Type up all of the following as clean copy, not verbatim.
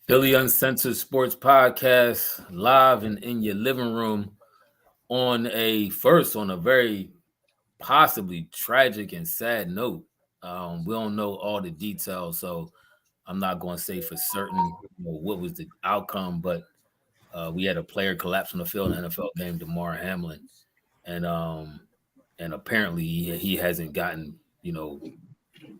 Philly Uncensored Sports Podcast, live and in your living room on a very possibly tragic and sad note. We don't know all the details, so I'm not going to say for certain what was the outcome, but we had a player collapse on the field in an NFL game, Damar Hamlin, and apparently he hasn't gotten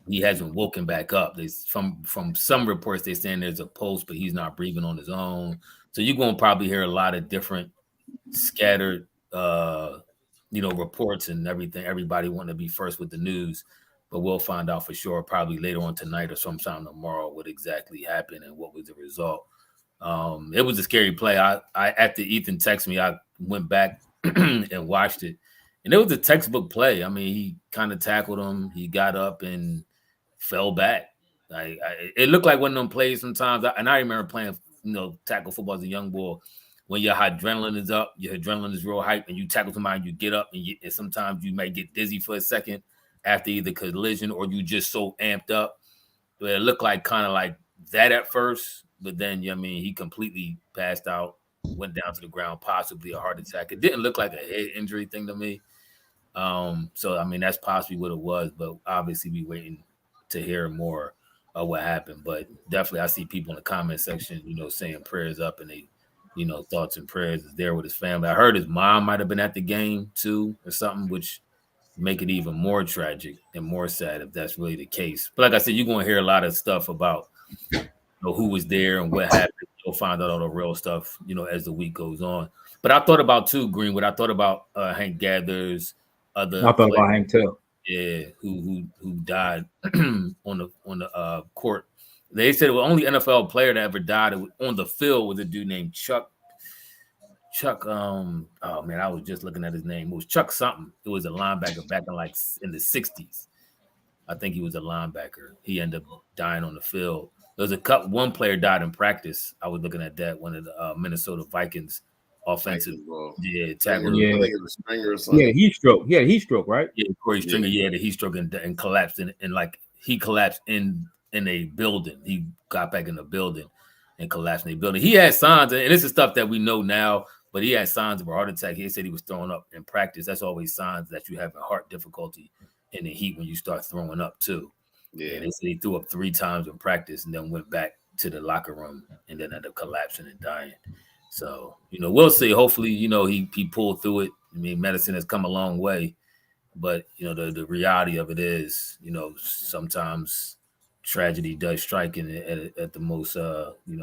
he hasn't woken back up. There's from some reports they're saying there's a pulse, but he's not breathing on his own. So you're gonna probably hear a lot of different scattered reports and everything. Everybody wanting to be first with the news, but we'll find out for sure probably later on tonight or sometime tomorrow what exactly happened and what was the result. It was a scary play. I after Ethan texted me, I went back and watched it, and it was a textbook play. I mean, he kind of tackled him. He got up and fell back. It looked like one of them plays sometimes. And I remember playing, tackle football as a young boy. When your adrenaline is up, your adrenaline is real hype, and you tackle somebody, and you get up, and sometimes you might get dizzy for a second after either collision or you just so amped up. But it looked like kind of like that at first, but then he completely passed out, went down to the ground, possibly a heart attack. It didn't look like a head injury thing to me. So I mean that's possibly what it was, but obviously we waiting to hear more of what happened. But definitely I see people in the comment section, saying prayers up and they, thoughts and prayers is there with his family. I heard his mom might have been at the game too or something, which make it even more tragic and more sad if that's really the case. But like I said, you're gonna hear a lot of stuff about who was there and what happened. You'll find out all the real stuff, as the week goes on. But I thought about too, Greenwood. I thought about Hank Gathers, other I thought players, about Hank too. yeah, who died on the court. They said the only NFL player that ever died on the field was a dude named Chuck. Oh man, I was just looking at his name. It was Chuck something. It was a linebacker back in the 60s. I think he was a linebacker. He ended up dying on the field. There was one player died in practice. I was looking at that, one of the Minnesota Vikings offensive tackle. I think it was Stringer or something. Yeah, heat stroke. Yeah, heat stroke, right? Yeah, Corey Stringer. Yeah, the heat stroke and collapsed and like he collapsed in a building. He got back in the building and collapsed in a building. He had signs, and this is stuff that we know now, but he had signs of a heart attack. He said he was throwing up in practice. That's always signs that you have a heart difficulty in the heat when you start throwing up too. Yeah, and they said he threw up 3 times in practice and then went back to the locker room and then ended up collapsing and dying. So, we'll see. Hopefully, he pulled through it. I mean, medicine has come a long way, but the reality of it is, sometimes tragedy does strike at the most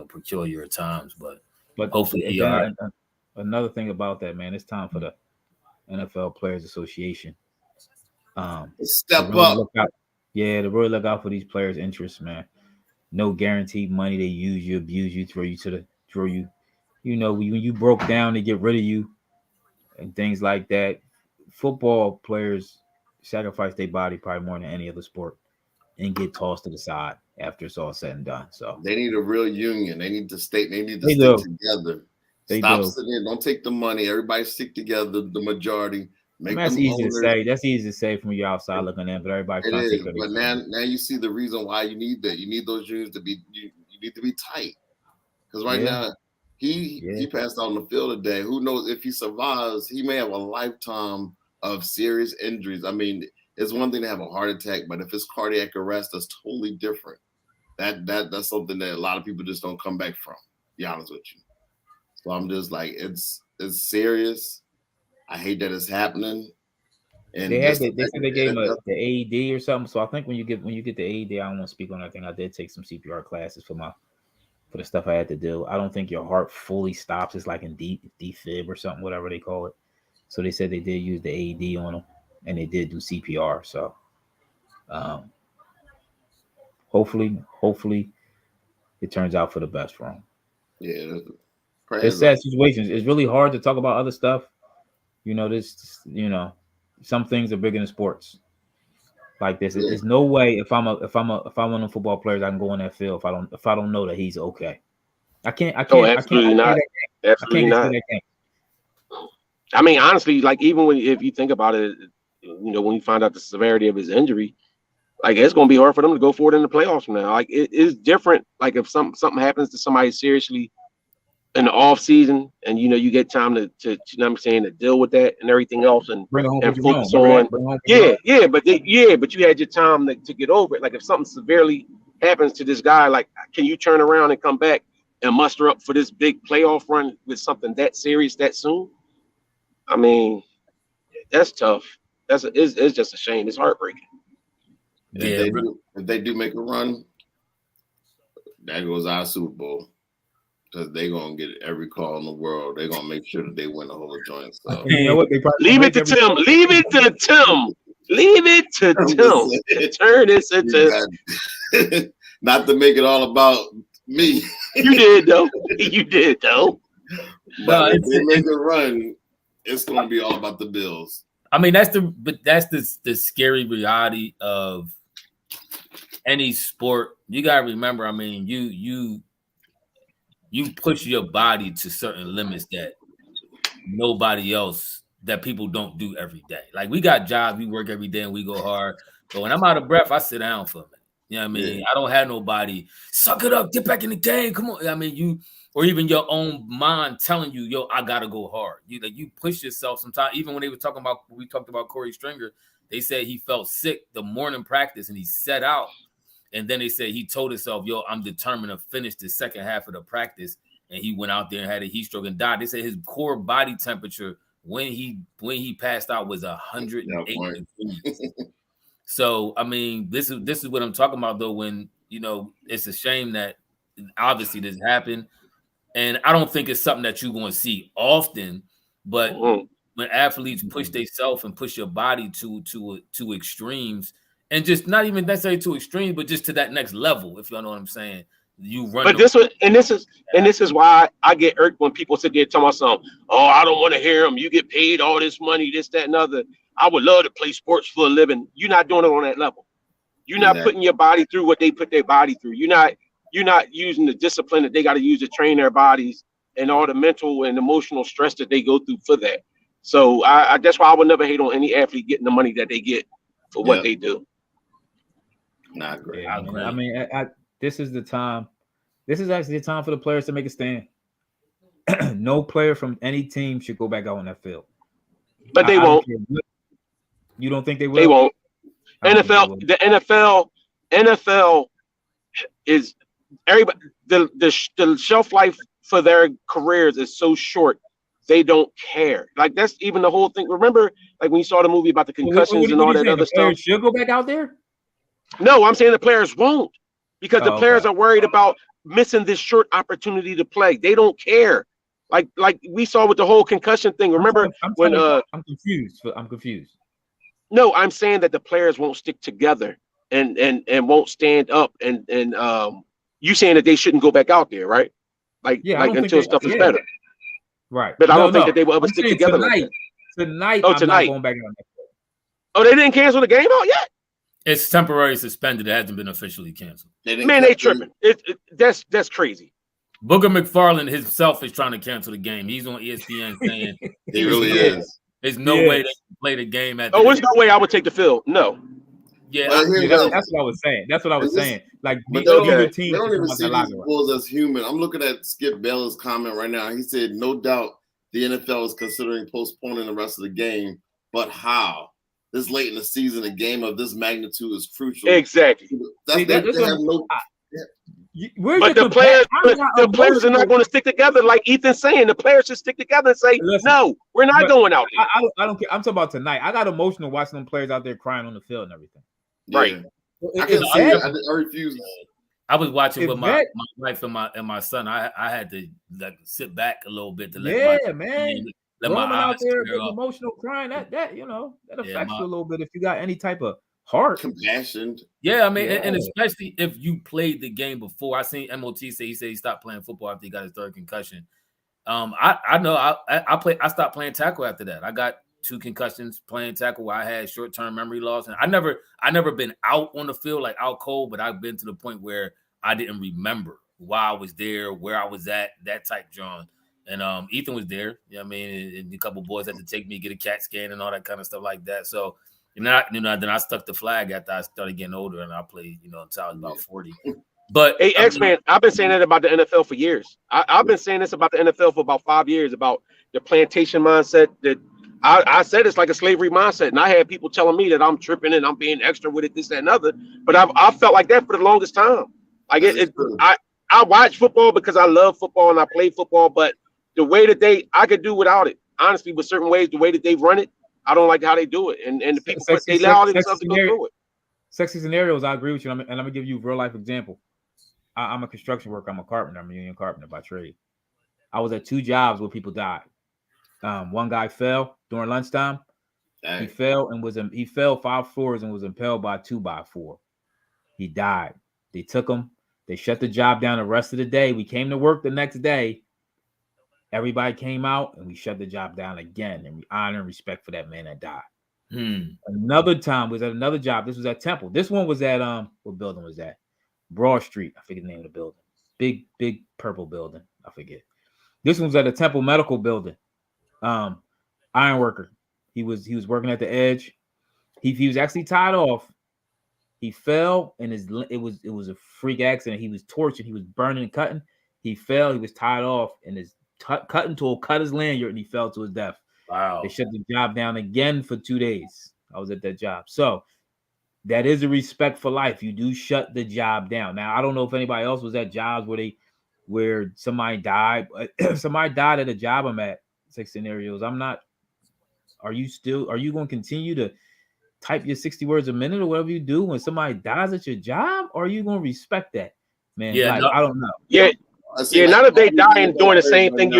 peculiar times. But hopefully, another thing about that, man, it's time for the NFL Players Association. Step really up. To really look out for these players' interests, man. No guaranteed money. They use you, abuse you, throw you. When you broke down, they get rid of you and things like that. Football players sacrifice their body probably more than any other sport and get tossed to the side after it's all said and done. So they need a real union. They need to stick together. Stop sitting there. Don't take the money. Everybody stick together. The majority. That's easy to say. That's easy to say from you outside looking in, but everybody. It is. But now you see the reason why you need that. You need those unions to be. You need to be tight. Because now he passed out on the field today. Who knows if he survives? He may have a lifetime of serious injuries. I mean, it's one thing to have a heart attack, but if it's cardiac arrest, that's totally different. That's something that a lot of people just don't come back from. To be honest with you. So I'm just like, it's serious. I hate that it's happening. And they said they gave him the AED or something. So I think when you get the AED, I don't want to speak on that thing. I did take some CPR classes for the stuff I had to do. I don't think your heart fully stops. It's like in defib or something, whatever they call it. So they said they did use the AED on him, and they did do CPR. So hopefully it turns out for the best for him. Yeah, it's sad situations. It's really hard to talk about other stuff. Some things are bigger than sports. Like this, there's no way if I'm one of the football players, I can go on that field if I don't know that he's okay. I can't. Absolutely not. Absolutely not. I mean, honestly, like even if you think about it, when you find out the severity of his injury, Like it's going to be hard for them to go forward in the playoffs now. Like it is different. Like if something happens to somebody seriously in the off season, and you get time to you know what I'm saying, to deal with that and everything else, and focus on but you had your time to get over it. Like if something severely happens to this guy, like can you turn around and come back and muster up for this big playoff run with something that serious that soon? I mean, that's tough. It's just a shame. It's heartbreaking. If they do make a run, that goes our Super Bowl. Because they're going to get every call in the world. They're going to make sure that they win the whole joint. So. You know what? Leave it to Tim. Leave it to Tim. Leave it to Tim. Turn this into... Not to make it all about me. You did, though. You did, though. But if they make a run, it's going to be all about the Bills. I mean, that's the scary reality of any sport. You got to remember, I mean, you push your body to certain limits that nobody else, that people don't do every day. Like we got jobs, we work every day and we go hard. But when I'm out of breath, I sit down for a minute. You know what I mean? Yeah. I don't have nobody, suck it up, get back in the game. Come on. I mean, or even your own mind telling you, yo, I gotta go hard. You push yourself sometimes. Even when we talked about Corey Stringer, they said he felt sick the morning practice and he set out. And then they said he told himself, yo, I'm determined to finish the second half of the practice. And he went out there and had a heat stroke and died. They said his core body temperature when he passed out was 108 degrees. So, I mean, this is what I'm talking about, though, when, it's a shame that obviously this happened. And I don't think it's something that you're going to see often. But when athletes push themselves and push your body to extremes, and just not even necessarily to extreme, but just to that next level, if y'all know what I'm saying. You run. But this is why I get irked when people sit there talking about something. Oh, I don't want to hear them. You get paid all this money, this, that, and other. I would love to play sports for a living. You're not doing it on that level. You're not putting your body through what they put their body through. You're not using the discipline that they got to use to train their bodies and all the mental and emotional stress that they go through for that. So that's why I would never hate on any athlete getting the money that they get for what they do. Not great. Yeah, I mean, this is the time. This is actually the time for the players to make a stand. No player from any team should go back out on that field. But they won't. You don't think they will? They won't. The NFL is everybody. The shelf life for their careers is so short. They don't care. Like that's even the whole thing. Remember, like when you saw the movie about the concussions and all that other stuff. Should go back out there. No, I'm saying the players won't, because the players are worried about missing this short opportunity to play. They don't care. Like we saw with the whole concussion thing. Remember when I'm confused. I'm confused. No, I'm saying that the players won't stick together and won't stand up and you saying that they shouldn't go back out there, right? Like until stuff is better. Right. But I don't think that they will ever stick together tonight. Oh, I'm not going back on that. Oh, they didn't cancel the game out yet? It's temporarily suspended. It hasn't been officially canceled. Man, they tripping. That's crazy. Booger McFarland himself is trying to cancel the game. He's on ESPN saying he really is. There's no way they can play the game. There's no way I would take the field. No. Yeah, that's what I was saying. That's what I was saying. Like, but they don't even see these bulls as human. I'm looking at Skip Bayless' comment right now. He said, "No doubt the NFL is considering postponing the rest of the game, but how? This late in the season, a game of this magnitude is crucial." Exactly. But the players are not going to stick together, like Ethan's saying. The players should stick together and say, "No, we're not going out there." I don't care. I'm talking about tonight. I got emotional watching them players out there crying on the field and everything. Right. I refuse. I was watching with my wife and my son. I had to sit back a little bit to let my out there with emotional crying. That affects you a little bit if you got any type of heart, compassion. Yeah, I mean, and especially if you played the game before. I seen MOT say he stopped playing football after he got his third concussion. I know I stopped playing tackle after that. I got 2 concussions playing tackle where I had short-term memory loss, and I never been out on the field, like out cold, but I've been to the point where I didn't remember why I was there, where I was at, that type, John. And Ethan was there, you know what I mean, and a couple boys had to take me, get a CAT scan and all that kind of stuff like that. So And then I stuck the flag after I started getting older, and I played, until I was about 40. But hey, X-Man, I've been saying that about the NFL for years. I've been saying this about the NFL for about 5 years, about the plantation mindset. That I said it's like a slavery mindset, and I had people telling me that I'm tripping and I'm being extra with it, this, that, and other. But I felt like that for the longest time. Like I watch football because I love football and I play football, but the way that I could do without it. Honestly, with certain ways, the way that they run it, I don't like how they do it, and the people they allow themselves to go through it. Sexy scenarios, I agree with you, and I'm gonna give you a real life example. I'm a construction worker. I'm a carpenter. I'm a union carpenter by trade. I was at 2 jobs where people died. One guy fell during lunchtime. Dang. He fell 5 floors and was impaled by a 2x4. He died. They took him. They shut the job down the rest of the day. We came to work the next day. Everybody came out and we shut the job down again, and we honor and respect for that man that died. Another time was at another job. This was at Temple. This one was at what building was that? Broad Street. I forget the name of the building. Big purple building. I forget. This one was at a Temple Medical building. Iron worker. He was working at the edge. He was actually tied off. He fell, and it was a freak accident. He was tortured. He was burning and cutting. He fell. He was tied off, and his cutting tool cut his lanyard, and he fell to his death. Wow. They shut the job down again for 2 days. I was at that job. So that is a respect for life. You do shut the job down. Now, I don't know if anybody else was at jobs where somebody died. Somebody died at a job I'm at. 6 scenarios. I'm not. Are you going to continue to type your 60 words a minute or whatever you do when somebody dies at your job? Or are you going to respect that, man? Yeah, like, I don't know. Yeah. Now that they dying doing the same thing,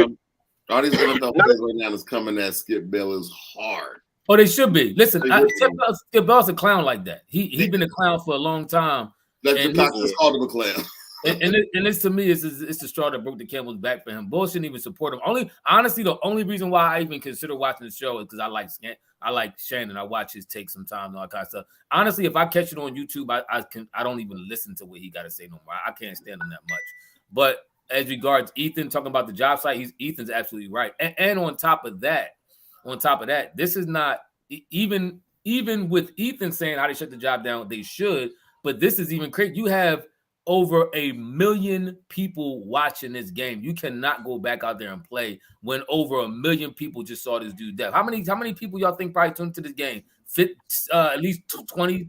all these NFL players right now is coming at Skip Bayless hard. Oh, they should be. Listen, Skip Bayless a clown like that. He been a clown for a long time. That's the Cox called him a clown. And this to me is the straw that broke the camel's back for him. Bull shouldn't even support him. Honestly, the only reason why I even consider watching the show is because I like Shannon. I watch his take sometimes and all that kind of stuff. Honestly, if I catch it on YouTube, I don't even listen to what he got to say no more. I can't stand him that much. But as regards Ethan talking about the job site, Ethan's absolutely right. And on top of that, this is not even with Ethan saying how they shut the job down, they should. But this is even crazy. You have over 1 million people watching this game. You cannot go back out there and play when over 1 million people just saw this dude death. How many people y'all think probably tuned to this game? At least 20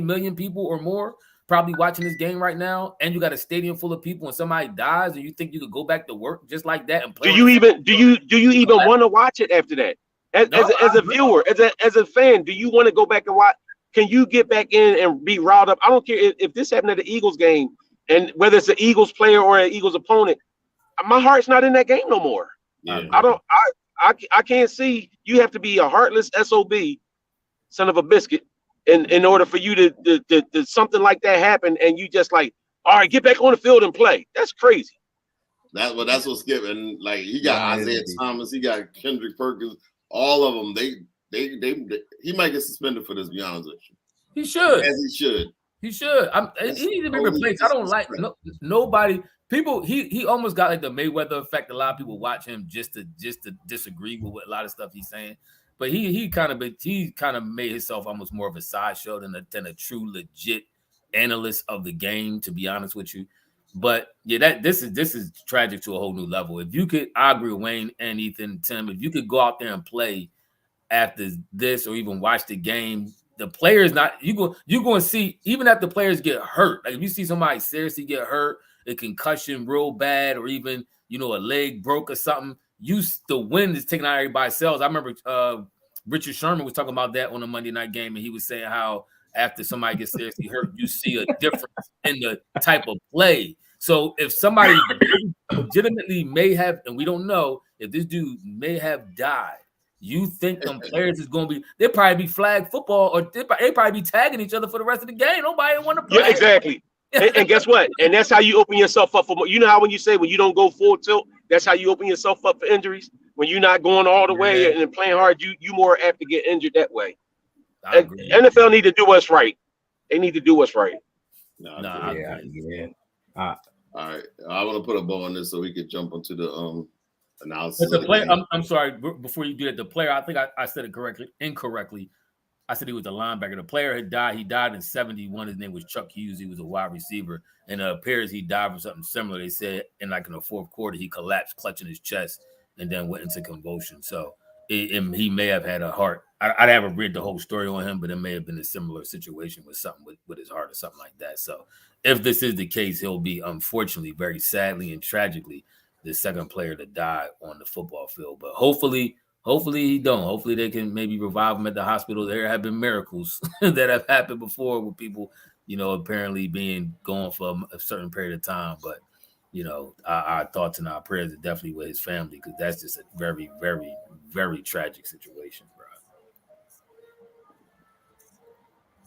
million people or more probably watching this game right now. And you got a stadium full of people and somebody dies and you think you could go back to work just like that and play? Do you even want to watch it after that? As a viewer, as a fan, do you want to go back and watch? Can you get back in and be riled up? I don't care if this happened at the Eagles game, and whether it's an Eagles player or an Eagles opponent, my heart's not in that game no more. Yeah. I can't see. You have to be a heartless SOB, son of a biscuit, in order for you to something like that happen, and you just like, all right, get back on the field and play. That's crazy. That's what Skip, and like he got Isaiah Thomas, he got Kendrick Perkins, all of them. He might get suspended for this. To be honest with you, he should. As he should. He should. He needs to be replaced. I don't like nobody. People. He almost got like the Mayweather effect. A lot of people watch him just to disagree with a lot of stuff he's saying. But he kind of made himself almost more of a sideshow than a true legit analyst of the game. To be honest with you. But yeah, this is tragic to a whole new level. If you could, I agree with Wayne and Ethan, Tim. If you could go out there and play after this, or even watch the game, the players you're going to see, even if the players get hurt. Like if you see somebody seriously get hurt, a concussion real bad, or even a leg broke or something, the wind is taking out everybody's cells. I remember Richard Sherman was talking about that on a Monday night game, and he was saying how after somebody gets seriously hurt, you see a difference in the type of play. So if somebody legitimately may have, and we don't know if this dude may have died, you think them players is going to be, they'll probably be flag football, or they probably be tagging each other for the rest of the game. Nobody want to play. Yeah, exactly. and guess what? And that's how you open yourself up for, you know how when you say when you don't go full tilt, that's how you open yourself up for injuries. When you're not going all the way and playing hard, you more apt to get injured that way. NFL need to do what's right. They need to do what's right. All right. I want to put a bow on this so we could jump onto the analysis. But the player, I'm sorry, before you do that, the player, I think I said it incorrectly. I said he was a linebacker. The player had died. He died in 71. His name was Chuck Hughes. He was a wide receiver. And it appears he died from something similar. They said in the fourth quarter, he collapsed, clutching his chest, and then went into convulsion. So he may have had a heart. I haven't read the whole story on him, but it may have been a similar situation with something with his heart or something like that. So if this is the case, he'll be, unfortunately, very sadly and tragically, the second player to die on the football field. But hopefully he don't. Hopefully they can maybe revive him at the hospital. There have been miracles that have happened before with people, apparently being gone for a certain period of time. But, our thoughts and our prayers are definitely with his family, because that's just a very, very, very tragic situation, bro.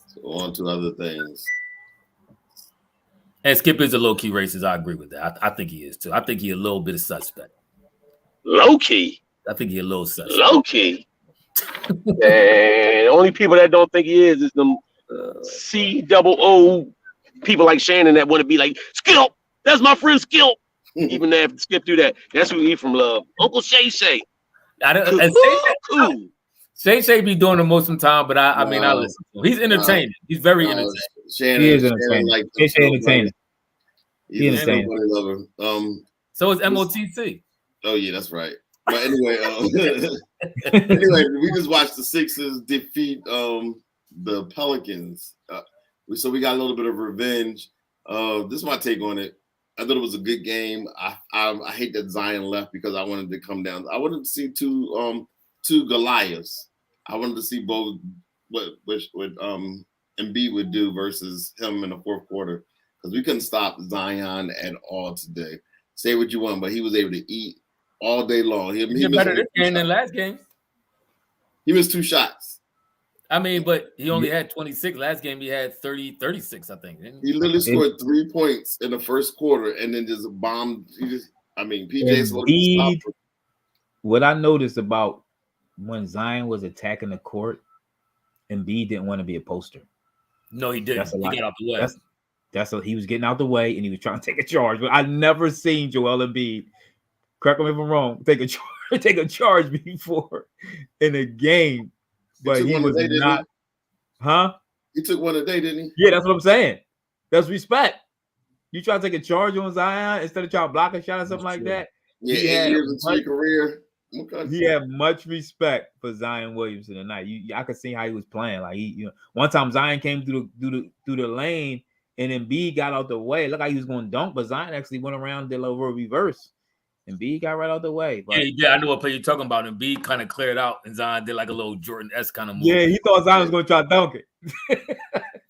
So on to other things. And Skip is a low-key racist. I agree with that. I think he is, too. I think he's a little bit of suspect. Low-key? I think he's a little suspect. Low-key? The only people that don't think he is them C-double-O people like Shannon that want to be like, Skip, that's my friend Skip. Even if Skip do that, that's who he from love. Uncle Shay Shay. Shay be doing the most of the time, but I mean, I listen to him. He's entertaining. He's very entertaining. Shannon, he is entertaining. Like He's entertaining. He's entertaining. So is MOTC. Oh yeah, that's right. But anyway, we just watched the Sixers defeat the Pelicans. So we got a little bit of revenge. This is my take on it. I thought it was a good game. I hate that Zion left because I wanted to come down. I wanted to see two Goliaths. I wanted to see both what Embiid would do versus him in the fourth quarter, because we couldn't stop Zion at all today. Say what you want, but he was able to eat all day long. He missed better this game than last game. He missed 2 shots. I mean, but he only had 26. Last game he had 36, I think. He literally scored 3 points in the first quarter and then just bombed. PJ. What I noticed about when Zion was attacking the court, Embiid didn't want to be a poster. No, he didn't. He got out the way. That's what he was getting out the way, and he was trying to take a charge. But I never seen Joel Embiid, correct me if I'm wrong, take a charge before in a game. But he was not, huh? He took one a day, didn't he? Yeah, that's what I'm saying. That's respect. You try to take a charge on Zion instead of trying to block a shot or something like that. Yeah, 8 years into your career. Okay. He had much respect for Zion Williamson tonight. I could see how he was playing. Like one time Zion came through the lane and Embiid got out the way. Looked like he was going to dunk, but Zion actually went around, did a little reverse. Embiid got right out the way. But, yeah, I know what play you're talking about. Embiid kind of cleared out, and Zion did like a little Jordan-esque kind of move. Yeah, he thought Zion was going to try to dunk it.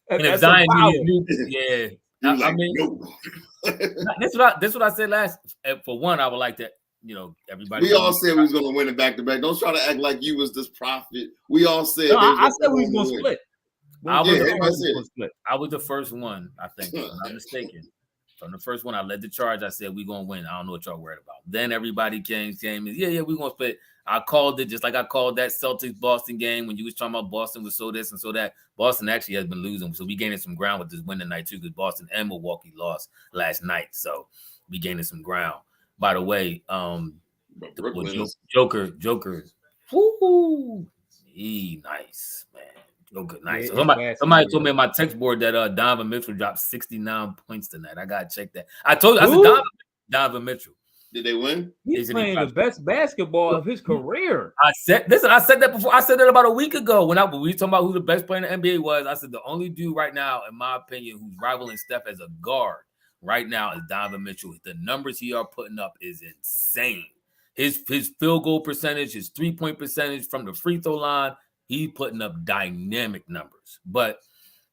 And if Zion knew, I mean, that's what I said last. For one, I would like to, everybody. We all said we was going to win it back to back. Don't try to act like you was this prophet. We all said. No, I said we was going to split. I was the first one, I think, if I'm not mistaken. From the first one, I led the charge. I said, we're going to win. I don't know what y'all worried about. Then everybody came and we're going to split. I called it just like I called that Celtics-Boston game when you was talking about Boston was so this and so that. Boston actually has been losing. So we gaining some ground with this win tonight, too, because Boston and Milwaukee lost last night. So we gaining some ground. By the way, Joker, whoo, he nice, man. Joker, nice. Yeah, somebody told me in my text board that Donovan Mitchell dropped 69 points tonight. I gotta check that. I told you, I said Donovan Mitchell. Did they win? He's playing the best basketball of his career. I said that before. I said that about a week ago when we were talking about who the best player in the NBA was. I said the only dude right now, in my opinion, who's rivaling Steph as a guard right now is Donovan Mitchell. The numbers he are putting up is insane. His field goal percentage, his 3-point percentage from the free throw line. He's putting up dynamic numbers, but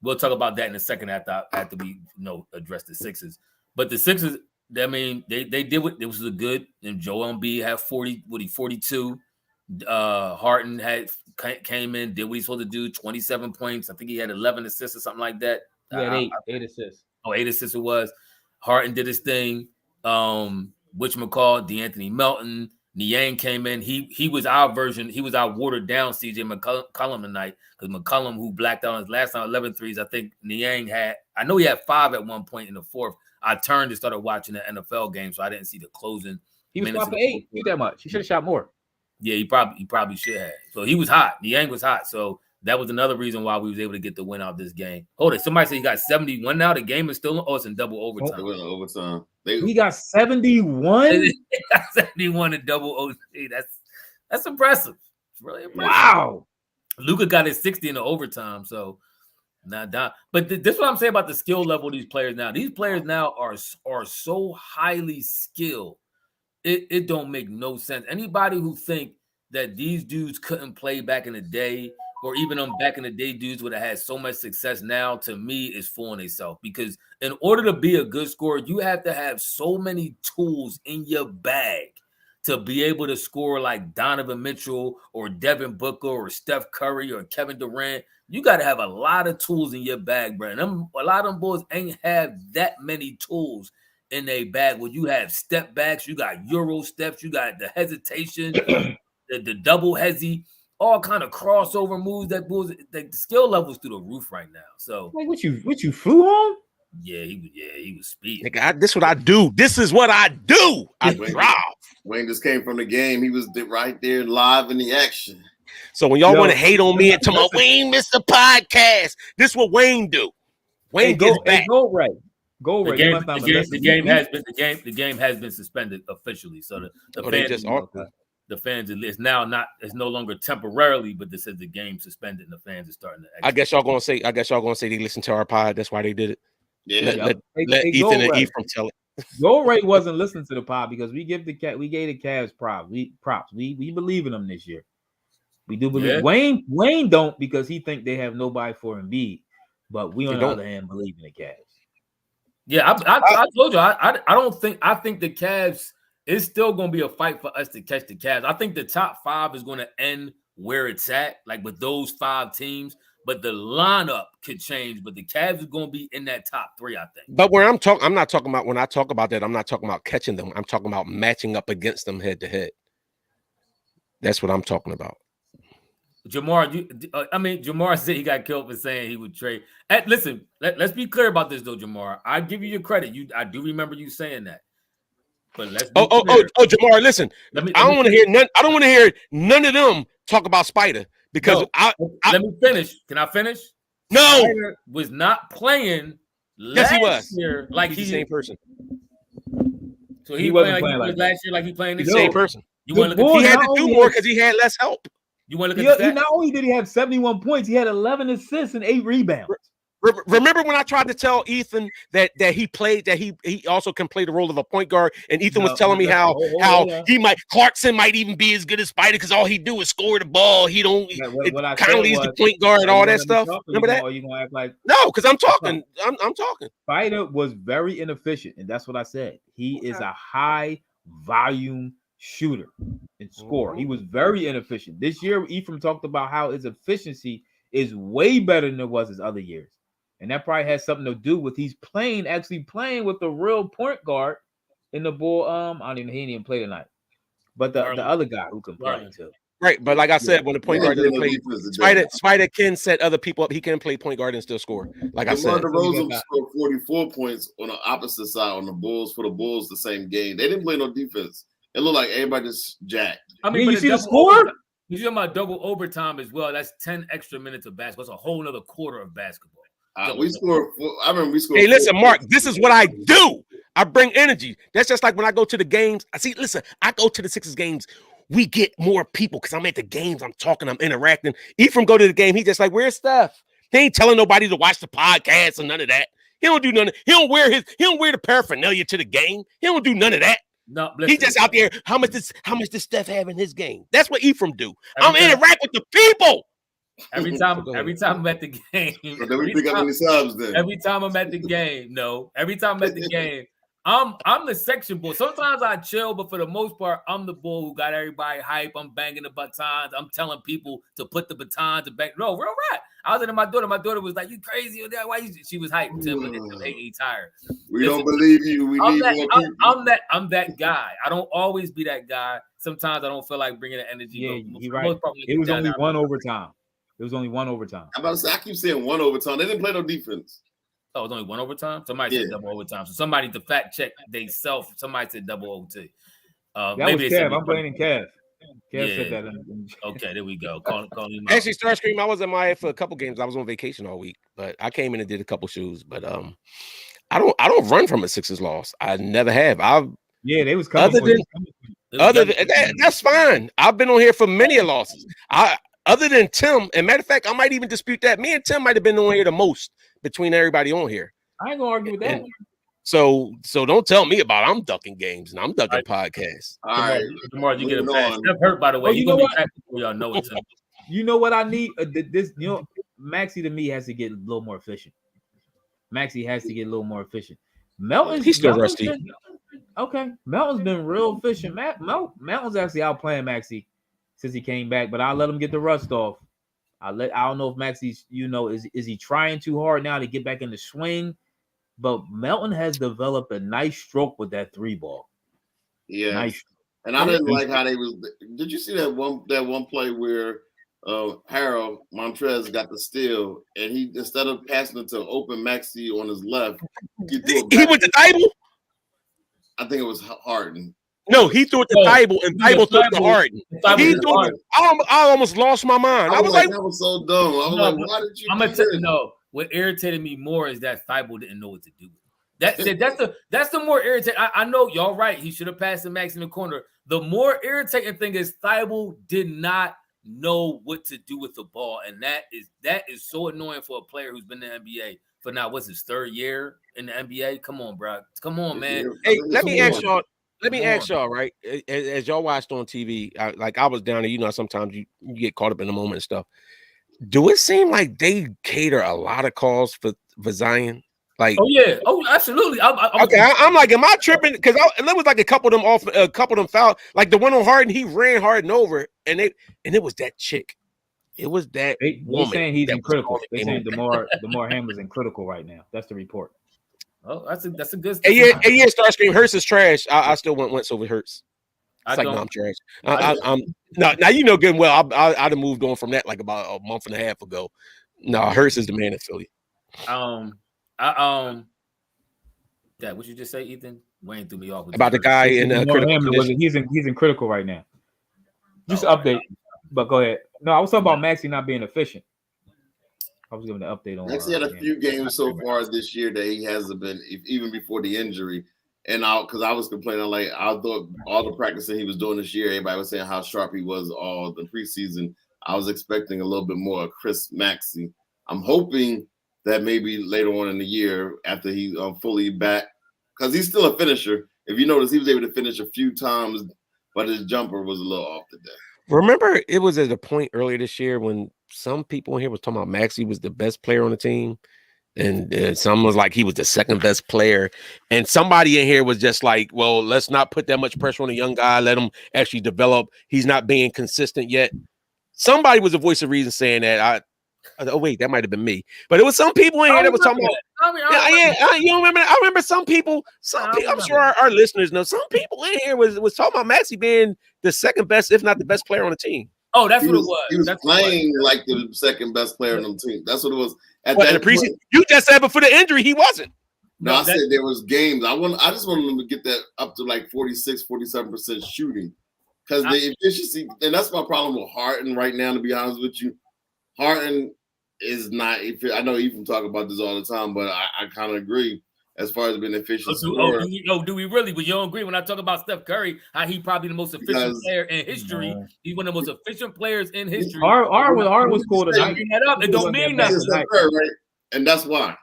we'll talk about that in a second after we address the Sixers. But the Sixers, I mean, they did what it was good. And Joel Embiid had 42. Harden came in, did what he's supposed to do, 27 points. I think he had 11 assists or something like that. He had 8 assists. 8 assists it was. Harden did his thing. D'Anthony Melton. Niang came in. He was our version. He was our watered down CJ McCollum tonight, because McCollum, who blacked out his last time 11 threes, I think Niang had. I know he had 5 at one point in the fourth. I turned and started watching the NFL game, so I didn't see the closing. He was 5 for 8. Not that much. He should have shot more. Yeah, he probably should have. So he was hot. Niang was hot. So that was another reason why we was able to get the win out this game. Hold it. Somebody said he got 71 now. The game is still it's in double overtime. They went in overtime. He got 71? He got 71 in double OT. That's impressive. It's really impressive. Wow. Luka got his 60 in the overtime. So not down. But this is what I'm saying about the skill level of these players now. These players now are so highly skilled. It don't make no sense. Anybody who think that these dudes couldn't play back in the day, or even them back in the day dudes would have had so much success now, to me is fooling themselves. Because in order to be a good scorer, you have to have so many tools in your bag to be able to score like Donovan Mitchell or Devin Booker or Steph Curry or Kevin Durant. You got to have a lot of tools in your bag, bro. And a lot of them boys ain't have that many tools in their bag. When you have step backs, you got Euro steps, you got the hesitation, the double hezzy, all kind of crossover moves. That bulls, the skill levels through the roof right now. So, like, what you flew on? Yeah, he was speeding. Nigga, this is what I do. This is what I do. I drive. Wayne just came from the game. He was right there live in the action. So when y'all want to hate on me and tell me Wayne missed the podcast, this is what Wayne do. Wayne gets back. Go right. The game has been suspended officially. So the fans it's no longer temporarily, but this is the game suspended and the fans are starting to. I guess y'all gonna say they listened to our pod. That's why they did it. Yeah. Let Ethan and Ephraim tell it. Go Ray wasn't listening to the pod because we gave the Cavs props. We believe in them this year. We do believe. Yeah. Wayne don't because he think they have nobody for Embiid, but we on the other hand believe in the Cavs. Yeah, I told you I think the Cavs is still going to be a fight for us to catch the Cavs. I think the top 5 is going to end where it's at, like with those 5 teams. But the lineup could change. But the Cavs are going to be in that top 3, I think. But when I'm not talking about when I talk about that, I'm not talking about catching them. I'm talking about matching up against them head to head. That's what I'm talking about. Jamar, Jamar said he got killed for saying he would trade. Listen, let's be clear about this though, Jamar. I give you your credit. I do remember you saying that. But let's Jamar, listen. I don't want to hear none. I don't want to hear none of them talk about Spider because let me finish. Can I finish? No, Spider was not playing. Yes, he was. Year, like he's the same person. So he wasn't playing like last year, like he playing this year. Same person. You want to look at he had to do more because he had less help. You want to look at that? Not only did he have 71 points, he had 11 assists and 8 rebounds. Remember when I tried to tell Ethan that he also can play the role of a point guard, and Ethan was telling me how Clarkson might even be as good as Spider because all he do is score the ball. He don't. Conley's the point guard and all that stuff. Remember that? Are you gonna act like no? Because I'm talking. I'm talking. Spider was very inefficient, and that's what I said. He is a high volume shooter and scorer. He was very inefficient. This year, Ephraim talked about how his efficiency is way better than it was his other years. And that probably has something to do with he's actually playing with the real point guard in the Bull. He didn't even play tonight. But the other guy who can play too. Right, but like I said, when the point guard didn't play, Spider Ken set other people up. He can play point guard and still score. Like I said, DeRozan scored 44 points on the opposite side on the Bulls for the Bulls the same game. They didn't play no defense. It looked like everybody just jacked. I mean, you see the score? You're talking about double overtime as well. That's 10 extra minutes of basketball. It's a whole other quarter of basketball. We scored. I remember we scored. Hey, listen, Mark. This is what I do. I bring energy. That's just like when I go to the games. I go to the Sixers games. We get more people because I'm at the games. I'm talking. I'm interacting. Ephraim go to the game. He just like, where's Steph? He ain't telling nobody to watch the podcast or none of that. He don't do none of. He don't wear the paraphernalia to the game. He don't do none of that. No, he just out there. How much does Steph have in his game? That's what Ephraim do. I'm interact with the people. Every time I'm at the game. Every time I'm at the game, I'm the section boy. Sometimes I chill, but for the most part, I'm the bull who got everybody hype. I'm banging the batons. I'm telling people to put the batons back. No, real rap. I was in my daughter. My daughter was like, "You crazy? Why?" She was hyped until he tired. We don't believe you. We need more people. I'm that guy. I don't always be that guy. Sometimes I don't feel like bringing the energy. Yeah, you're right. It was only one overtime. It was only one overtime. I'm about to say, I keep saying one overtime. They didn't play no defense. Oh, it was only one overtime? Somebody said double overtime. So somebody to fact check they self. Somebody said double OT. That was Kev. I'm blaming Kev. Kev said that. Okay, there we go. Call him out. Actually, Starscream, I was in my head for a couple games. I was on vacation all week, but I came in and did a couple shoes. But I don't run from a Sixers loss. I never have. They was coming. Other than that's fine. I've been on here for many losses. Other than Tim, and matter of fact, I might even dispute that. Me and Tim might have been on here the most between everybody on here. I ain't gonna argue with that. So don't tell me about I'm ducking games and I'm ducking podcasts. All right, Damar, you get a pass. Steph hurt, by the way. You know what? Y'all know it. You know what I need? This, Maxey to me has to get a little more efficient. Maxey has to get a little more efficient. He's still rusty. Melton's been real efficient. Melton's actually outplaying Maxey since he came back, but I'll let him get the rust off. I don't know if Maxey's, is he trying too hard now to get back in the swing? But Melton has developed a nice stroke with that 3-ball. Yeah, nice. And I didn't like how they was. Did you see that one play where Harold Montrez got the steal, and he, instead of passing it to open Maxey on his left, he went to Thibault? I think it was Harden. No, he threw it to Thibault, and Thibault threw it to Harden. I almost lost my mind. I was like, that was so dumb. I was like, why did you? I'm gonna tell you, no. What irritated me more is that Thibault didn't know what to do. That's the more irritating. I know y'all right. He should have passed the Max in the corner. The more irritating thing is Thibault did not know what to do with the ball, and that is so annoying for a player who's been in the NBA for now. What's his 3rd year in the NBA? Come on, bro. Come on, man. Hey, let me ask y'all, right? As y'all watched on TV, I was down there. Sometimes you get caught up in the moment and stuff. Do it seem like they cater a lot of calls for Zion? Like, absolutely. I'm like, am I tripping? Because there was like a couple of them foul. Like the one on Harden, he ran Harden over, and it was that chick. It was that woman. They're saying he's in critical. They're saying Damar Hamlin's in critical right now. That's the report. Oh, that's a good. Yeah, Starscream, Hurts is trash. I still went over Hurts. It's like, no, I'm trash. I'm now you know good and well. I'd have moved on from that like about a month and a half ago. No, Hurts is the man in Philly. Yeah, what you just say, Ethan? Wayne threw me off about the guy in critical. He's in critical right now. Just update, but go ahead. No, I was talking about Maxey not being efficient. I was giving an update on. Maxey had a few games so far this year that he hasn't been, even before the injury. And because I was complaining, like I thought all the practicing he was doing this year, everybody was saying how sharp he was all the preseason. I was expecting a little bit more Chris Maxey. I'm hoping that maybe later on in the year, after he's fully back, because he's still a finisher. If you notice, he was able to finish a few times, but his jumper was a little off the day. Remember, it was at a point earlier this year when some people in here was talking about Maxey was the best player on the team. And some was like he was the second best player. And somebody in here was just like, well, let's not put that much pressure on a young guy. Let him actually develop. He's not being consistent yet. Somebody was a voice of reason saying that. Oh, wait, that might have been me. But it was some people in here that was talking about. You don't remember that? I remember some people, I'm sure our listeners know, some people in here was talking about Maxey being the second best, if not the best player on the team. Oh, that's what it was. He was playing like the second best player on the team. That's what it was. You just said before the injury, he wasn't. No, I said there was games. I just wanted them to get that up to like 46, 47% shooting. Because the efficiency, and that's my problem with Harden right now, to be honest with you. Harden is not, I know you can talk about this all the time, but I kind of agree as far as being efficient. Do we really? But you don't agree when I talk about Steph Curry, how he probably the most efficient player in history. He's one of the most efficient players in history. R was cool tonight. It don't mean nothing. Curry, right? And that's why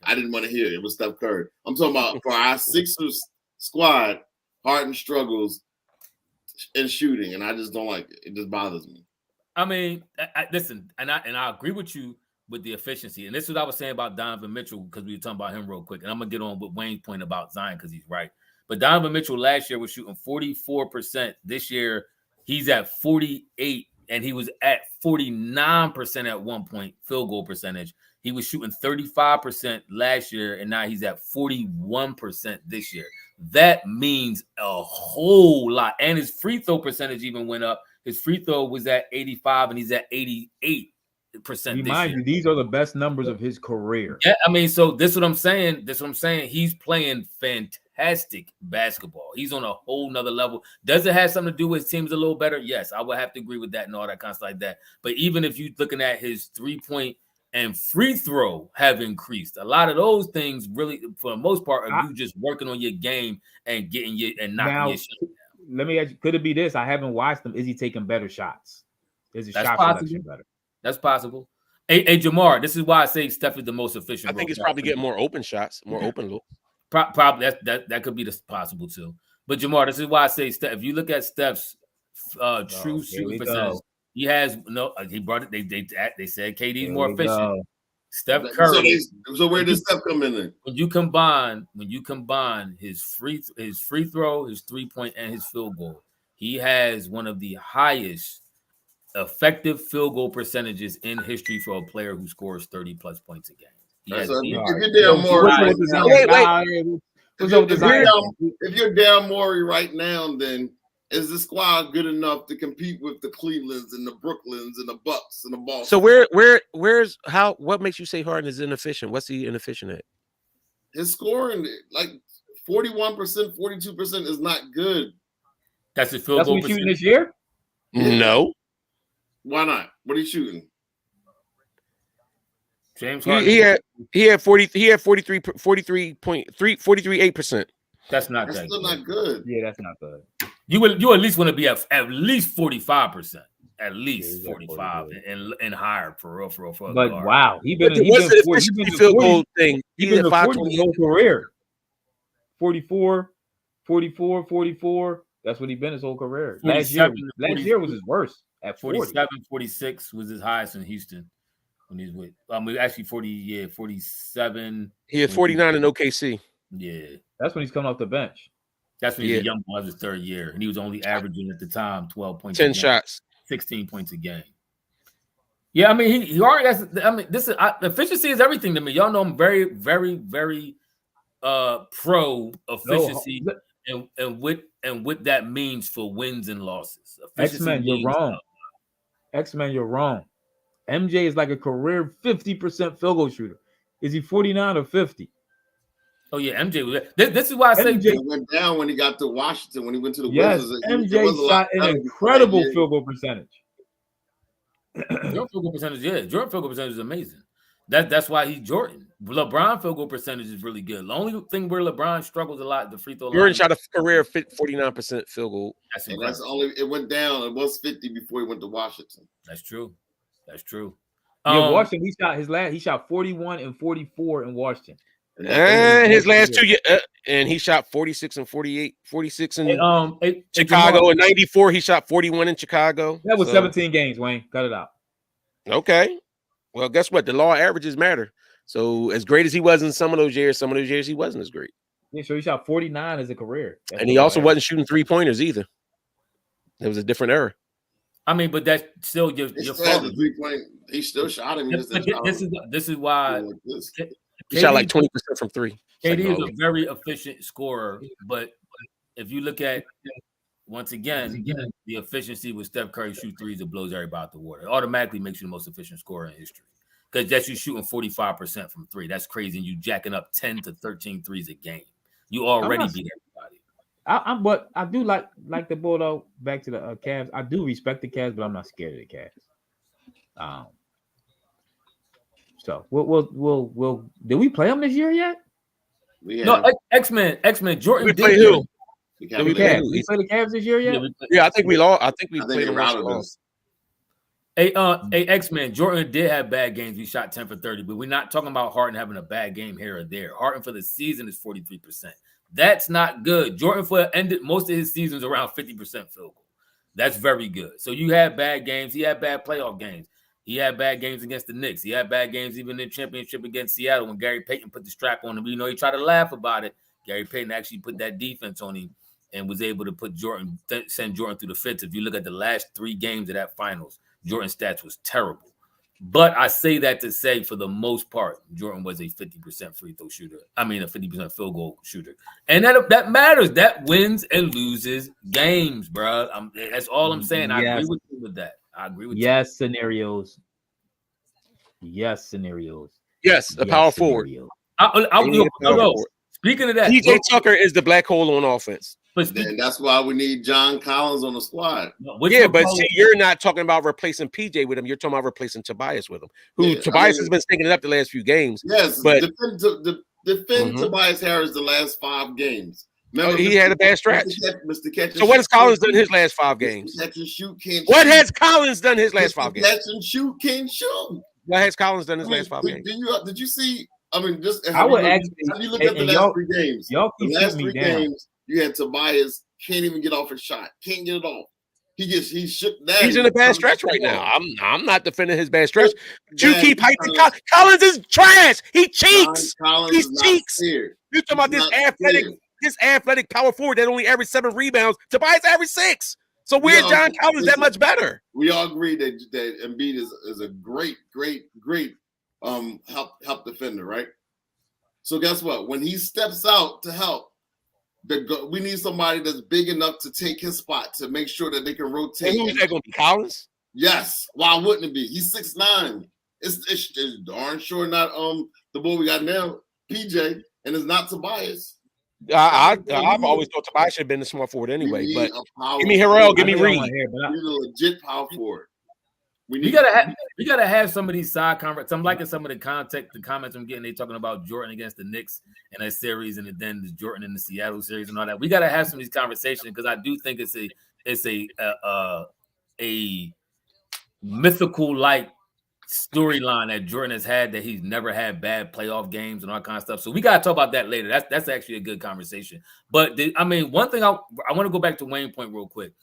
I didn't want to hear it. It was Steph Curry. I'm talking about for our Sixers squad, Harden struggles in shooting, and I just don't like it. It just bothers me. I mean, listen, and I agree with you with the efficiency. And this is what I was saying about Donovan Mitchell, because we were talking about him real quick. And I'm going to get on with Wayne's point about Zion because he's right. But Donovan Mitchell last year was shooting 44%. This year, he's at 48%, and he was at 49% at one point, field goal percentage. He was shooting 35% last year, and now he's at 41% this year. That means a whole lot. And his free throw percentage even went up. His free throw was at 85, and he's at 88%. Remind you, these are the best numbers of his career. Yeah, I mean, so this is what I'm saying. He's playing fantastic. fantastic basketball. He's on a whole nother level. Does it have something to do with his team's a little better? Yes, I would have to agree with that and all that kind of stuff like that. But even if you're looking at his 3-point and free throw have increased, a lot of those things really, for the most part, are you just working on your game and getting you and knocking your shot down. Let me ask you, could it be this? I haven't watched him. Is he taking better shots? Is his shot selection better? That's possible. Hey, Jamar, this is why I say Steph is the most efficient. I think he's probably getting more open shots, more open look. Probably that could be possible too. But Jamar, this is why I say Steph. If you look at Steph's true shooting percentage, he has he brought it. They said KD's more efficient. Steph Curry. So where does Steph come in there? When you combine his free throw, his 3-point, and his field goal, he has one of the highest effective field goal percentages in history for a player who scores 30 plus points a game. If you're Damar Morey right now, then is the squad good enough to compete with the Clevelands and the Brooklyns and the Bucks and the Boston? So what makes you say Harden is inefficient? What's he inefficient at? His scoring, like 41%, 42% is not good. That's his field goal percentage shooting this year? No. Why not? What are you shooting? James Harden. He had 43.8%. That's still not good. Yeah, that's not good. You at least want to be at least 45%. At least 45 and higher for real. But guard. Wow, he been field goal thing. He been 40 his whole career. 44. That's what he been his whole career. Last year was his worst. At 47, 46 was his highest in Houston when he's with. Actually 47. He had 49 in OKC. Yeah, that's when he's coming off the bench. That's when he's a young boy, his third year, and he was only averaging at the time 12 points, 10 shots, 16 points a game. Yeah, I mean he already has. I mean, this is efficiency is everything to me. Y'all know I'm very, very, very pro efficiency and what that means for wins and losses. X-Men, you're wrong. X-Men, you're wrong. MJ is like a career 50% field goal shooter. Is he 49 or 50? Oh yeah, MJ was. This is why I say MJ went down when he got to Washington. When he went to the Wizards, MJ shot an incredible field goal percentage. Jordan field goal percentage, Jordan field goal percentage is amazing. That's why he's Jordan. LeBron field goal percentage is really good. The only thing where LeBron struggles a lot, the free throw line. Jordan shot a career 49% field goal. That's only it went down. It was 50 before he went to Washington. That's true. Yeah, Washington. He shot 41 and 44 in Washington. And his last 2 years, and he shot 46 and 48, 46 in Chicago. In 94, he shot 41 in Chicago. That was 17 games, Wayne. Cut it out. Okay. Well, guess what? The law averages matter. So as great as he was in some of those years he wasn't as great. Yeah, so he shot 49 as a career. And he also wasn't shooting 3-pointers either. It was a different era. I mean, but that's still your fault. He still shot him. This is why he shot like 20% from 3. KD is a very efficient scorer, but if you look at once again the efficiency with Steph Curry shoot threes, it blows everybody out the water. It automatically makes you the most efficient scorer in history because that's you shooting 45% from 3. That's crazy, and you jacking up 10 to 13 threes a game. You already beat everybody. But I do like the Bulldog. Back to the Cavs. I do respect the Cavs, but I'm not scared of the Cavs. So we'll did we play them this year yet? No, X-Men. Jordan. We play who? We play the Cavs this year yet? Yeah, I think we lost. I think we played them. Hey, X-Men. Jordan did have bad games. We shot 10 for 30, but we're not talking about Harden having a bad game here or there. Harden for the season is 43%. That's not good. Jordan ended most of his seasons around 50% field goal. That's very good. So you had bad games. He had bad playoff games. He had bad games against the Knicks. He had bad games even in the championship against Seattle when Gary Payton put the strap on him. You know, he tried to laugh about it. Gary Payton actually put that defense on him and was able to put send Jordan through the fence. If you look at the last 3 games of that finals, Jordan's stats was terrible. But I say that to say, for the most part, Jordan was a 50% free throw shooter. I mean, a 50% field goal shooter. And that matters. That wins and loses games, bro. That's all I'm saying. I agree with you with that. I agree with you. Scenarios. Yes, scenarios. Yes, a power forward. Speaking of that, PJ Tucker is the black hole on offense. And that's why we need John Collins on the squad. But see, you're not talking about replacing PJ with him. You're talking about replacing Tobias with him. Tobias has been stinking it up the last few games. Yes, but defend Tobias Harris the last 5 games. Remember, he had a bad stretch. Mr. Catch so what has Collins done his last 5 games? Catch and shoot can't. What has Collins done his last 5 games? Catch and shoot can't shoot. What has Collins done his last 5 games? Did you see? I mean, just I would actually. Have you looked at the last 3 games? Y'all keep the last me 3 down. games, you had Tobias can't even get off a shot. Can't get it off. He shook that. He's in a bad stretch right now. I'm not defending his bad stretch. But you keep hyping Collins is trash. He cheeks. He cheeks. You talking about this athletic power forward that only averaged 7 rebounds. Tobias averaged 6. So where's John Collins that much better? We all agree that Embiid is a great help defender, right? So guess what? When he steps out to help, we need somebody that's big enough to take his spot to make sure that they can rotate. And who's that going to be? Collins? Yes. Why wouldn't it be? He's 6'9". It's darn sure not the boy we got now, PJ, and it's not Tobias. I've always thought Tobias should have been the small forward anyway. But give me Harrell, give me Reed. We need a legit power forward. We gotta have some of these side conversations. I'm liking some of the comments I'm getting. They talking about Jordan against the Knicks in that series, and then the Jordan in the Seattle series and all that. We gotta have some of these conversations because I do think it's a mythical like storyline that Jordan has had that he's never had bad playoff games and all that kind of stuff. So we gotta talk about that later. That's actually a good conversation. But one thing I want to go back to Wayne point real quick.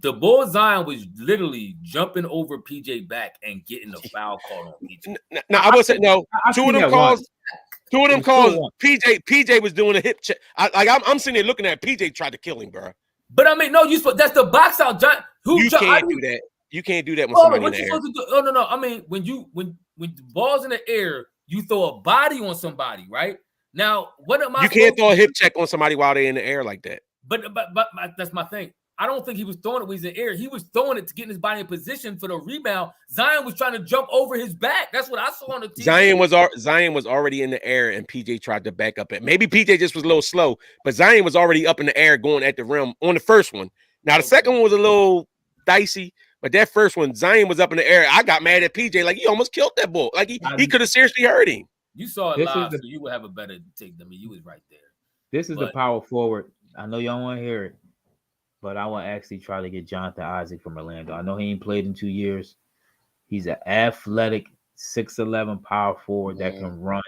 The Bull Zion was literally jumping over PJ back and getting the foul call on PJ. No, I would say no. Two of them calls. PJ was doing a hip check. I'm sitting there looking at PJ tried to kill him, bro. But I mean, no, that's the box out. You can't do that. You can't do that when somebody in the air. Oh no. I mean, when the ball's in the air, you throw a body on somebody, right? Now, what am I? You can't throw a hip check on somebody while they're in the air like that. But that's my thing. I don't think he was throwing it when he's in the air. He was throwing it to get his body in position for the rebound. Zion was trying to jump over his back. That's what I saw on the TV. Zion was already in the air, and PJ tried to back up it. Maybe PJ just was a little slow, but Zion was already up in the air going at the rim on the first one. Now, the second one was a little dicey, but that first one, Zion was up in the air. I got mad at PJ. Like, he almost killed that ball. Like, he could have seriously hurt him. You saw it live, so you would have a better take than me. You was right there. This is the power forward. I know y'all want to hear it. But I will actually try to get Jonathan Isaac from Orlando. I know he ain't played in 2 years. He's an athletic 6'11" power forward that can run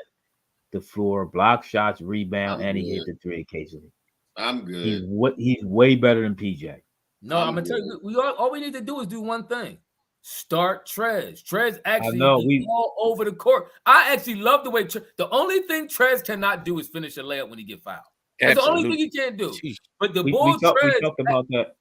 the floor, block shots, rebound, and he hit the 3 occasionally. I'm good. He's way better than PJ. No, I'm gonna tell you, all we need to do is do one thing. Start Trez. Trez actually all over the court. I actually love the way the only thing Trez cannot do is finish a layup when he get fouled. That's the only thing he can't do. But the Bulls, we talked about that.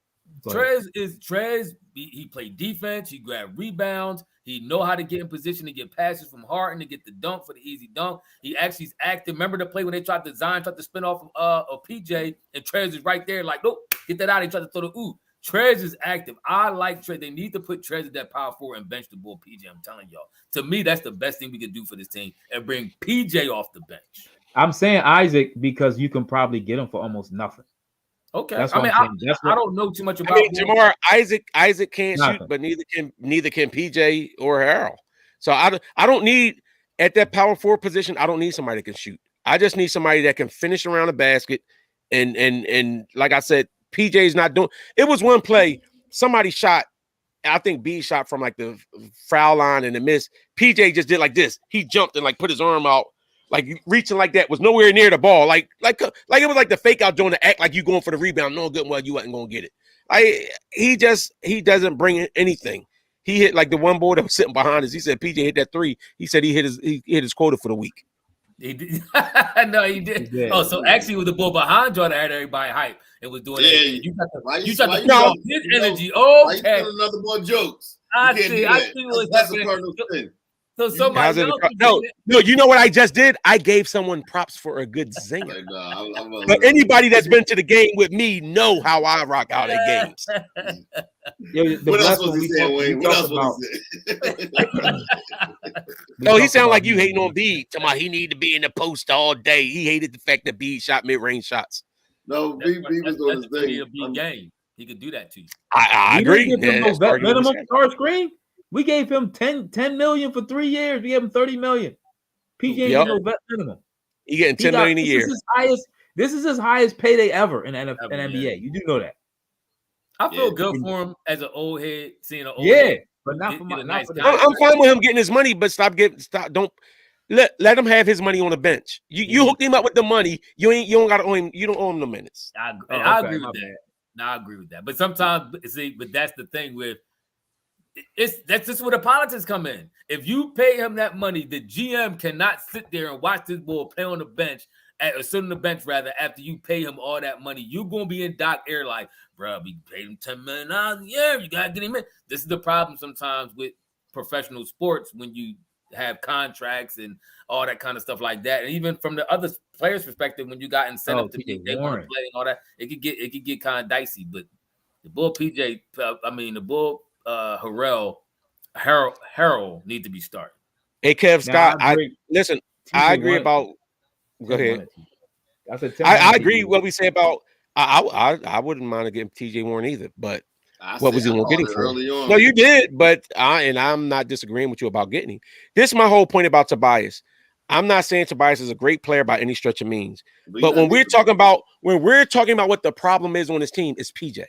Trez. He played defense. He grabbed rebounds. He know how to get in position to get passes from Harden to get the dunk for the easy dunk. He actually is active. Remember the play when they tried to spin off of PJ and Trez is right there like, nope, get that out. He tried to throw the ooh. Trez is active. I like Trez. They need to put Trez at that power forward and bench the Bull PJ. I'm telling y'all. To me, that's the best thing we could do for this team and bring PJ off the bench. I'm saying Isaac because you can probably get him for almost nothing. Okay. I don't know too much about Jamar. Isaac can't shoot, but neither can PJ or Harrell. So I don't need at that power forward position. I don't need somebody that can shoot. I just need somebody that can finish around the basket. And like I said, PJ's not doing. It was one play. Somebody shot. I think B shot from like the foul line and the miss. PJ just did like this. He jumped and like put his arm out. Like reaching like that was nowhere near the ball. Like it was like the fake out doing the act like you going for the rebound. No good. Well, you wasn't gonna get it. He doesn't bring anything. He hit like the one boy that was sitting behind us. He said PJ hit that 3. He said he hit his quota for the week. He did. No, he did. Oh, so actually, with the ball behind Jordan, had everybody hype and was doing it. You got to his energy. Okay, another more jokes. I see what's happening. So somebody else no, you know what I just did? I gave someone props for a good zinger. But anybody that's been to the game with me know how I rock out at games. What else was he saying, Wayne? What else was he saying? No, he sounded like you hating on Embiid. Talking about he needed to be in the post all day. He hated the fact that Embiid shot mid-range shots. No, Embiid was doing his thing. Embiid game. He could do that to you. I agree. Minimum star screen. We gave him 10 million for 3 years. We gave him 30 million. PJ ain't getting no vet minimum. He getting 10 million a year. This is his highest payday ever in NBA. You do know that. I feel good for him as an old head, seeing an old head. But not for my. I'm fine with him getting his money, but don't let him have his money on the bench. You hooked him up with the money. You don't gotta owe him. You don't owe him the minutes. I agree with that. No, I agree with that. But sometimes, but that's the thing with that's just where the politics come in. If you pay him that money, the GM cannot sit there and watch this boy play on the bench or sit on the bench rather after you pay him all that money. You're gonna be in Doc Air like, bro, we paid him $10 million a year. You gotta get him in. This is the problem sometimes with professional sports when you have contracts and all that kind of stuff like that. And even from the other players' perspective, when you got incentive to be, they want to play and all that, it could get kind of dicey. But the Bull Harrell need to be started. Hey, Kev Scott, I agree about. Go ahead. I agree what we say about. I wouldn't mind getting TJ Warren either, but what was he going to get him for? No, you did, but I'm not disagreeing with you about getting him. This is my whole point about Tobias. I'm not saying Tobias is a great player by any stretch of means, but when we're talking about what the problem is on this team, it's PJ.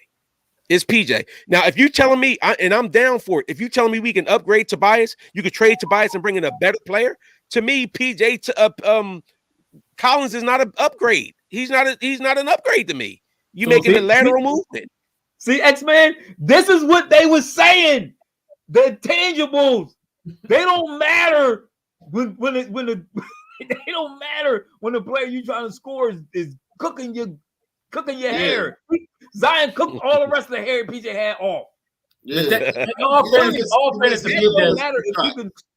It's PJ. Now, if you telling me, and I'm down for it, if you telling me we can upgrade Tobias, you could trade Tobias and bring in a better player. To me, PJ Collins is not an upgrade. He's not an upgrade to me. Making a lateral movement. See, X-Man, this is what they was saying. The intangibles, they don't matter when the they don't matter when the player you trying to score is cooking your hair. Zion cooked all the rest of the hair PJ had off. It don't matter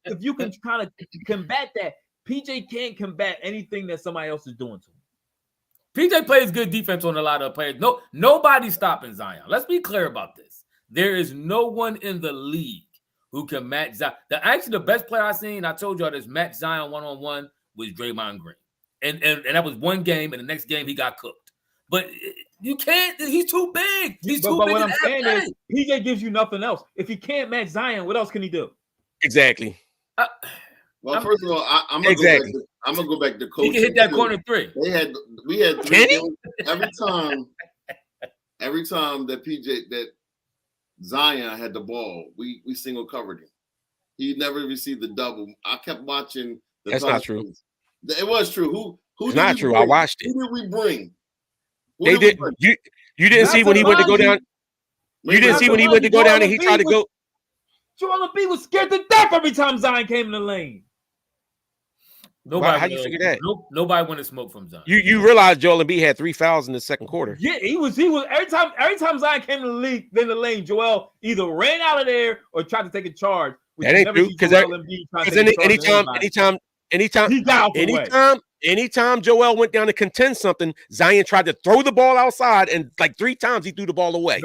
if you can kind of combat that. PJ can't combat anything that somebody else is doing to him. PJ plays good defense on a lot of players. Nobody's stopping Zion. Let's be clear about this. There is no one in the league who can match Zion. The best player I seen, I told y'all this, match Zion one-on-one was Draymond Green. And that was one game, and the next game he got cooked. But you can't. He's too big. But what I'm saying is PJ gives you nothing else. If he can't match Zion, what else can he do? Exactly. Well, first of all, I'm gonna go back to coaching. He can hit that corner three. We had 3 games. Every time that Zion had the ball, we single covered him. He never received the double. I kept watching. That's not true. It was true. Who? It's not true. I watched it. Who did we bring? They did. You didn't see when he went to go down. You didn't see when he went to go down and he tried to go. Joel Embiid was scared to death every time Zion came in the lane. How you figure that? Nobody wanted smoke from Zion. You realize Joel Embiid had 3 fouls in the second quarter. Yeah, he was every time Zion came in the lane, Joel either ran out of there or tried to take a charge. That ain't true because anytime Joel went down to contend something, Zion tried to throw the ball outside, and like 3 times he threw the ball away.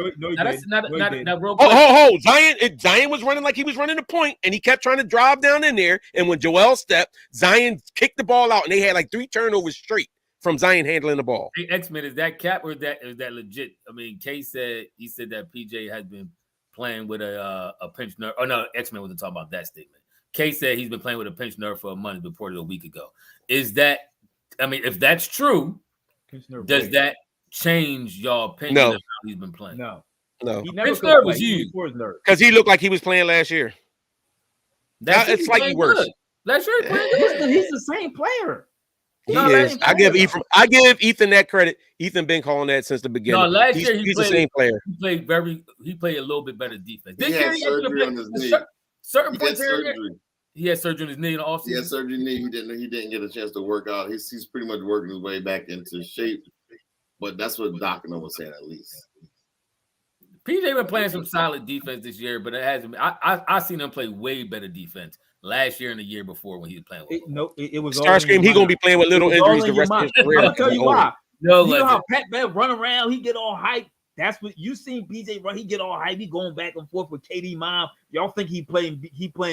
Zion was running like he was running the point, and he kept trying to drive down in there. And when Joel stepped, Zion kicked the ball out, and they had like 3 turnovers straight from Zion handling the ball. Hey, X-Men, is that cap or is that legit? I mean, Kay said that PJ has been playing with a pinched nerve. Oh no, X-Men wasn't talking about that statement. Kay said he's been playing with a pinched nerve for a month, reported a week ago. Is that, I mean, if that's true, does that change y'all opinion of how he's been playing? No. He never pinched nerve was huge. Because he looked like he was playing last year. It's slightly worse. Last year he played good. He's the same player. He is. I give Ethan that credit. Ethan been calling that since the beginning. No, last year he's the same player. He played a little bit better defense. This year he had surgery on his knee. Certain points he had surgery on his knee in the offseason. He had surgery on his knee. He didn't get a chance to work out. He's pretty much working his way back into shape. But that's what Doc was saying at least. PJ been playing some solid defense this year, but it hasn't. I seen him play way better defense last year and the year before when he was playing with. It was Starscream. He gonna be playing with little injuries the rest of his career. I'm gonna tell you why. No, you know how Pat Bev run around, he get all hyped. That's what you seen PJ run. He get all hyped. He going back and forth with KD mom. Y'all think he playing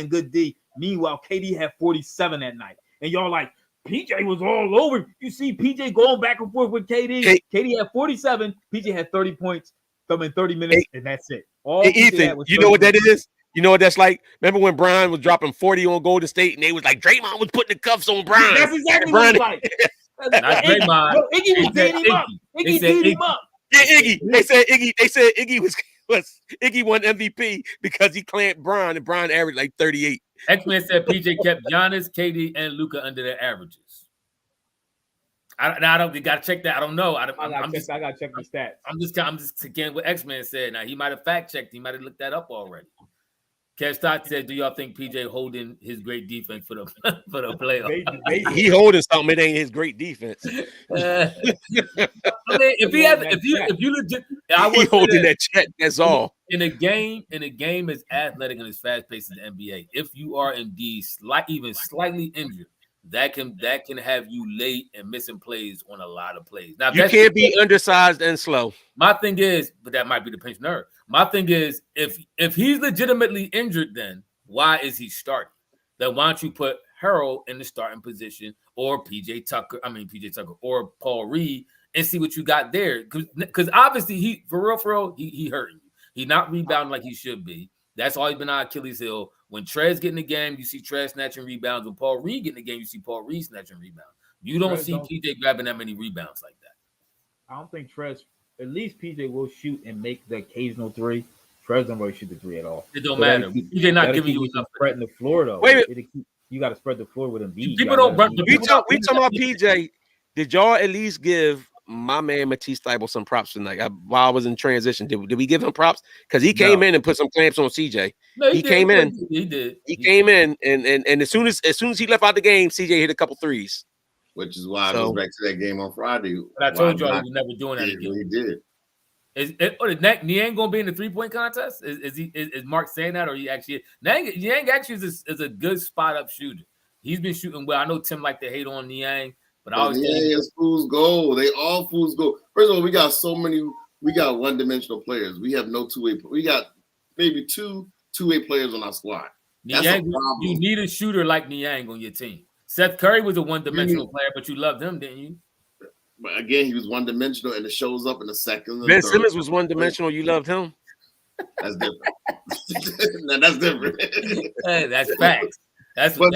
good D. Meanwhile, KD had 47 that night, and y'all like PJ was all over. You see PJ going back and forth with KD. KD had 47. PJ had 30 points. In 30 minutes, and that's it. Ethan, you know what that is? You know what that's like? Remember when Brian was dropping 40 on Golden State, and they was like Draymond was putting the cuffs on Brian. That's exactly what it's like. Not Draymond. Iggy was dating him up. Iggy dated him up. Yeah, Iggy. They said Iggy was Iggy won MVP because he clamped Brian, and Brian averaged like 38. X-Men said PJ kept Giannis, KD, and Luka under their averages. I don't. You gotta check that. I don't know. I gotta check the stats. I'm just again what X-Men said. Now he might have fact checked. He might have looked that up already. Kev Stott said, "Do y'all think PJ holding his great defense for the playoffs? He holding something. It ain't his great defense. I mean, if you legit, he holding that check. That's all. In a game as athletic and as fast paced as the NBA, if you are indeed even slightly injured, that can have you late and missing plays on a lot of plays. Now you can't be undersized and slow. My thing is, but that might be the pinch nerve. My thing is, if he's legitimately injured, then why is he starting? Then why don't you put Harold in the starting position or PJ Tucker or Paul Reed and see what you got there? Because obviously he for real, he hurting you. He's not rebounding like he should be. That's always been our Achilles heel. When Trez get in the game, you see Trez snatching rebounds. When Paul Reed get in the game, you see Paul Reed snatching rebounds. You don't see PJ grabbing that many rebounds like that. I don't think Trez, at least PJ will shoot and make the occasional three. Trez don't really shoot the three at all. It don't matter. PJ not giving you enough. Spreading the floor, though. Wait, you got to spread the floor with Embiid. People don't run. We talking about PJ. Did y'all at least give my man Matisse Thybulle some props tonight while I was in transition? Did we give him props? Because he came in and put some clamps on CJ. No, he came in. He did. He came in and as soon as he left out the game, CJ hit a couple threes. Which is why I goes back to that game on Friday. But I told y'all he was never doing that again. He did. Niang gonna be in the 3-point contest? Is Mark saying that, or he actually Niang actually is a good spot up shooter. He's been shooting well. I know Tim like to hate on Niang, but I always Niang is fool's gold. They all fool's gold. First of all, we got so many. We got one-dimensional players. We have no two-way. We got maybe two-way players on our squad. Niang, you need a shooter like Niang on your team. Seth Curry was a one-dimensional player, but you loved him, didn't you? But again, he was one-dimensional, and it shows up in the second. Ben Simmons was one-dimensional. You loved him. That's different. That's different. Hey, that's facts. That's what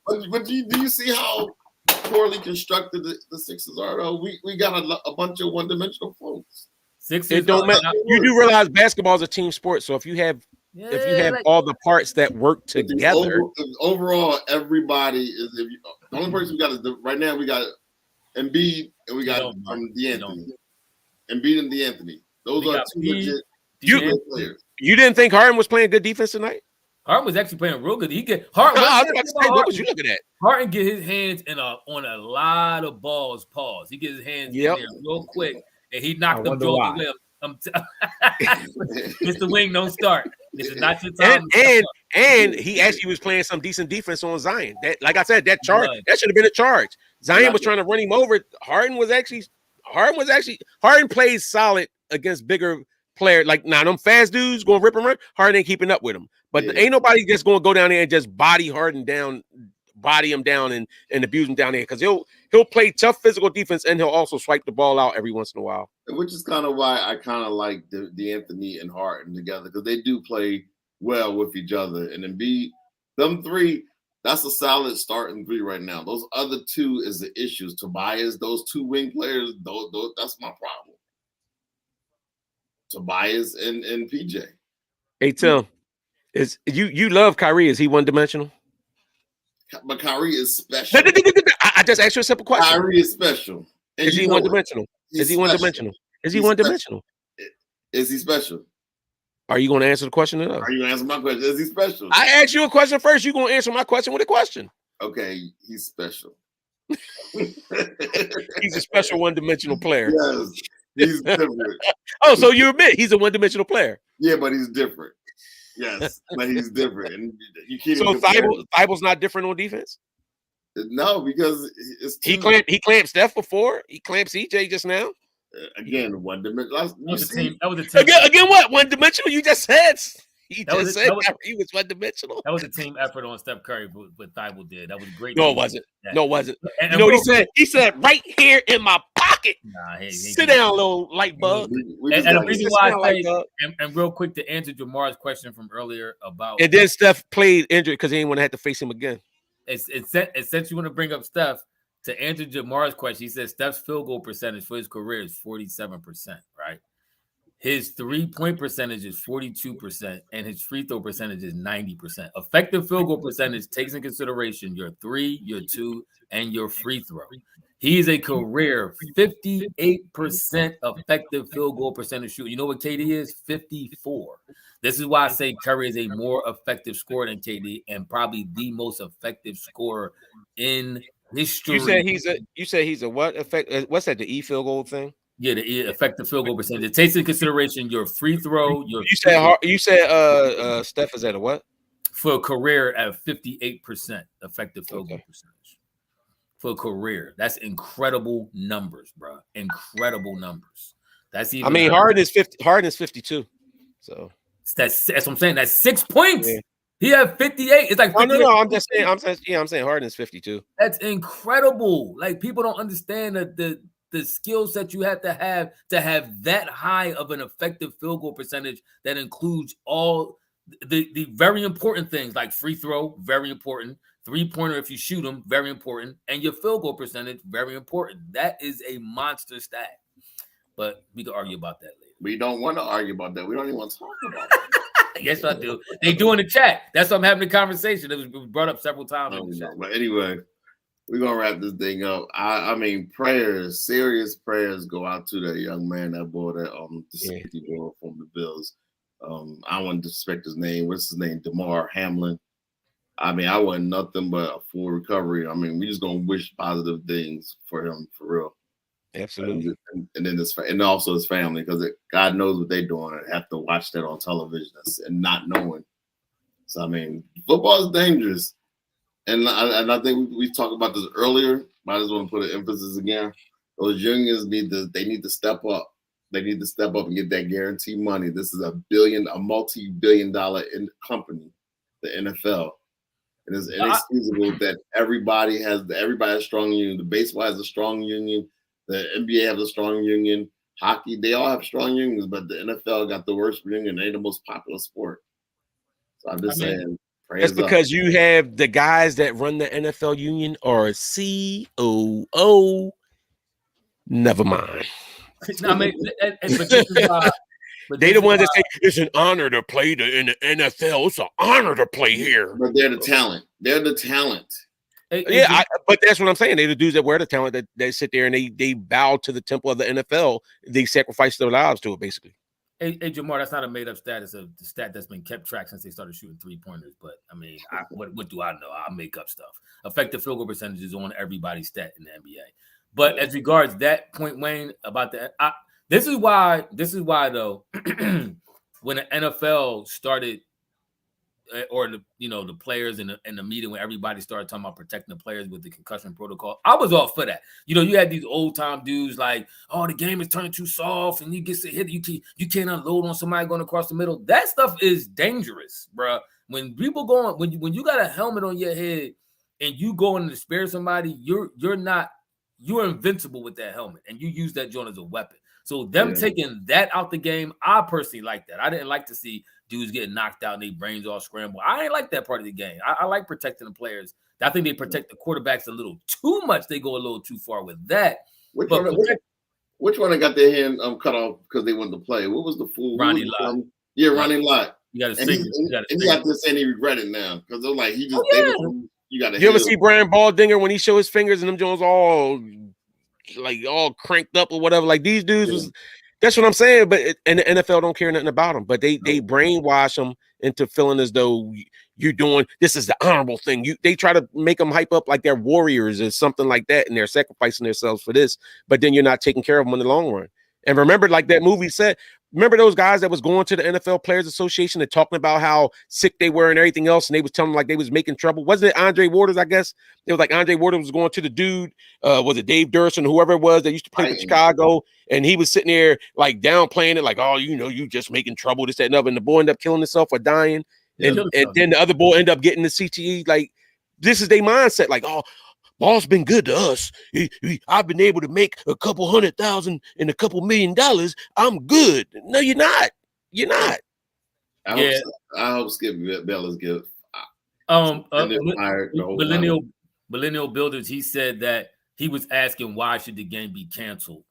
but do you see how poorly constructed the Sixers are? Though we got a bunch of one-dimensional folks. Sixers, it don't matter. You do realize basketball is a team sport, so if you have all the parts that work together, overall everybody is. The only person we got is right now we got Embiid and we got DeAnthony. Embiid and DeAnthony. Those are two legit players. You didn't think Harden was playing good defense tonight? Harden was actually playing real good. What was you looking at? Harden get his hands on a lot of balls. Pause. He gets his hands in there real quick, and he knocked them Joel Williams. Mr. Wing, don't start. This is not your time. And he actually was playing some decent defense on Zion. That, like I said, that should have been a charge. Zion was trying to run him over. Harden plays solid against bigger players. Like now, them fast dudes going rip and run. Harden ain't keeping up with him. But ain't nobody just going to go down there and just body him down and abuse him down there, because he'll play tough physical defense and he'll also swipe the ball out every once in a while. Which is kind of why I kind of like DeAnthony and Harden together, because they do play well with each other. And Embiid, them three, that's a solid starting three right now. Those other two is the issues. Tobias, those two wing players, those that's my problem. Tobias and PJ. Hey Tim, is you love Kyrie? Is he one-dimensional? But Kyrie is special. I just asked you a simple question. Kyrie is special. And is he one-dimensional? Is he one-dimensional? Is he one-dimensional? Is he special? Are you going to answer the question or not? Are you going to answer my question? Is he special? I asked you a question first. You're going to answer my question with a question. Okay, he's special. He's a special one-dimensional player. Yes, he's different. So you admit he's a one-dimensional player? Yeah, but he's different. Yes, but he's different, and you can't. So Thibel's not different on defense. No, because it's he clamped Steph before. He clamped CJ just now. Again, one dimensional. That was a team. Again, what? One dimensional? You just said. He was one dimensional. That was a team effort on Steph Curry, what Thibault did. That was great. No, it wasn't. No, it wasn't. And you know what he said? He said, "Right here in my pocket." Nah, sit down, little light bug. And the reason why I say, and real quick to answer Jamar's question from earlier about, and then Steph played injured because he didn't want to have to face him again. It's since you want to bring up Steph, to answer Jamar's question, he says Steph's field goal percentage for his career is 47%, right? His 3-point percentage is 42%, and his free throw percentage is 90%. Effective field goal percentage takes in consideration your 3, your 2, and your free throw. He is a career 58% effective field goal percentage shooter. You know what KD is? 54. This is why I say Curry is a more effective scorer than KD, and probably the most effective scorer in history. You said he's a what effect? What's that? The E field goal thing? Yeah, the effective field goal percentage. It takes into consideration your free throw. You said Steph is at a what? For a career at 58% effective field goal percentage. For a career, that's incredible numbers, bro. Incredible numbers. That's even. I mean, Harden is 50. Harden is 52. So that's what I'm saying. That's 6 points. Yeah. He had 58. It's like no. I'm saying Harden is 52. That's incredible. Like people don't understand the skill set you have to have that high of an effective field goal percentage that includes all the very important things like free throw, very important, 3-pointer if you shoot them, very important, and your field goal percentage, very important. That is a monster stat. But we can argue about that later. We don't want to argue about that. We don't even want to talk about it. Yes, I do. They do in the chat. That's why I'm having a conversation. It was brought up several times. But anyway, we're gonna wrap this thing up. I mean, serious prayers go out to that young man, that boy, the safety boy from the Bills. I wouldn't disrespect his name. What's his name? Damar Hamlin. I mean, I want nothing but a full recovery. I mean, we just gonna wish positive things for him, for real. Absolutely. And then and also his family, because God knows what they're doing and have to watch that on television and not knowing. So I mean, football is dangerous. And I think we talked about this earlier, but I just want to put an emphasis again. Those unions need to step up. They need to step up and get that guaranteed money. This is a multi-billion-dollar company, the NFL. And it's inexcusable that everybody has a strong union. The baseball has a strong union. The NBA has a strong union. Hockey, they all have strong unions, but the NFL got the worst union. They're the most popular sport. So I'm just saying. That's because you have the guys that run the NFL union are COO. Never mind. I mean, they the ones that say it's an honor to play in the NFL. It's an honor to play here. But they're the talent. They're the talent. But that's what I'm saying. They're the dudes that wear the talent that sit there and they bow to the temple of the NFL. They sacrifice their lives to it, basically. Hey, Jamar, that's not a made-up stat. It's the stat that's been kept track since they started shooting 3-pointers. But, I mean, what do I know? I make up stuff. Effective field goal percentage is on everybody's stat in the NBA. But as regards that point, Wayne, about that, this is why, though, when the NFL started, or the players in the meeting when everybody started talking about protecting the players with the concussion protocol, I was all for that. You had these old time dudes like, oh, the game is turning too soft, and you get hit, you can't unload on somebody going across the middle. That stuff is dangerous, bro. When people when you got a helmet on your head and you go in to spare somebody, you're invincible with that helmet, and you use that joint as a weapon. So them taking that out the game, I personally like that. I didn't like to see dudes getting knocked out and their brains all scrambled. I ain't like that part of the game. I like protecting the players. I think they protect the quarterbacks a little too much. They go a little too far with that. Which one got their hand cut off because they wanted to play? What was the fool? Ronnie Lott. Yeah, Ronnie Lott. You got to see. He got to say he regret it now because they're like he just. You got to. You ever see Brian Baldinger when he show his fingers and them Jones all cranked up or whatever? Like these dudes was. That's what I'm saying. But and the NFL don't care nothing about them. But they brainwash them into feeling as though you're doing this is the honorable thing. They try to make them hype up like they're warriors or something like that, and they're sacrificing themselves for this. But then you're not taking care of them in the long run. And remember, like that movie said, remember those guys that was going to the NFL Players Association and talking about how sick they were and everything else, and they was telling them like they was making trouble. Wasn't it Andre Waters? I guess it was like Andre Waters was going to the dude. Was it Dave Durson, whoever it was that used to play for Chicago, and he was sitting there like downplaying it, like, oh, you just making trouble, this, that, and other. And the boy ended up killing himself or dying, and then the other boy ended up getting the CTE. Like, this is their mindset, like, oh, Ball's been good to us. I've been able to make a couple $100,000 and a couple $1 million. I'm good. No, you're not. You're not. I hope Skip Bayless give. Millennial Builders. He said that he was asking why should the game be canceled,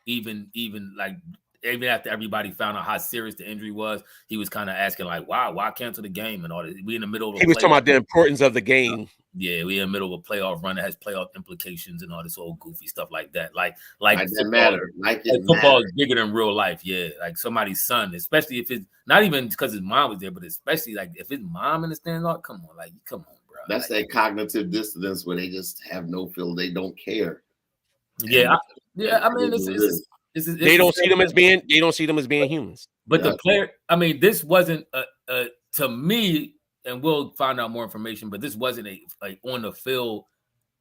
even after everybody found out how serious the injury was. He was kind of asking like, why cancel the game and all that. We in the middle of. He was talking about the importance of the game. Yeah, we in the middle of a playoff run that has playoff implications and all this old goofy stuff like that. Like that matter. Football is bigger than real life. Yeah, like somebody's son, especially if it's not even because his mom was there, but especially like if his mom in the stands. Come on, bro. That's that cognitive dissonance where they just have no feel. They don't care. Yeah, I mean, they don't see them as being humans. But the player, I mean, this wasn't to me. And we'll find out more information, but this wasn't a on the field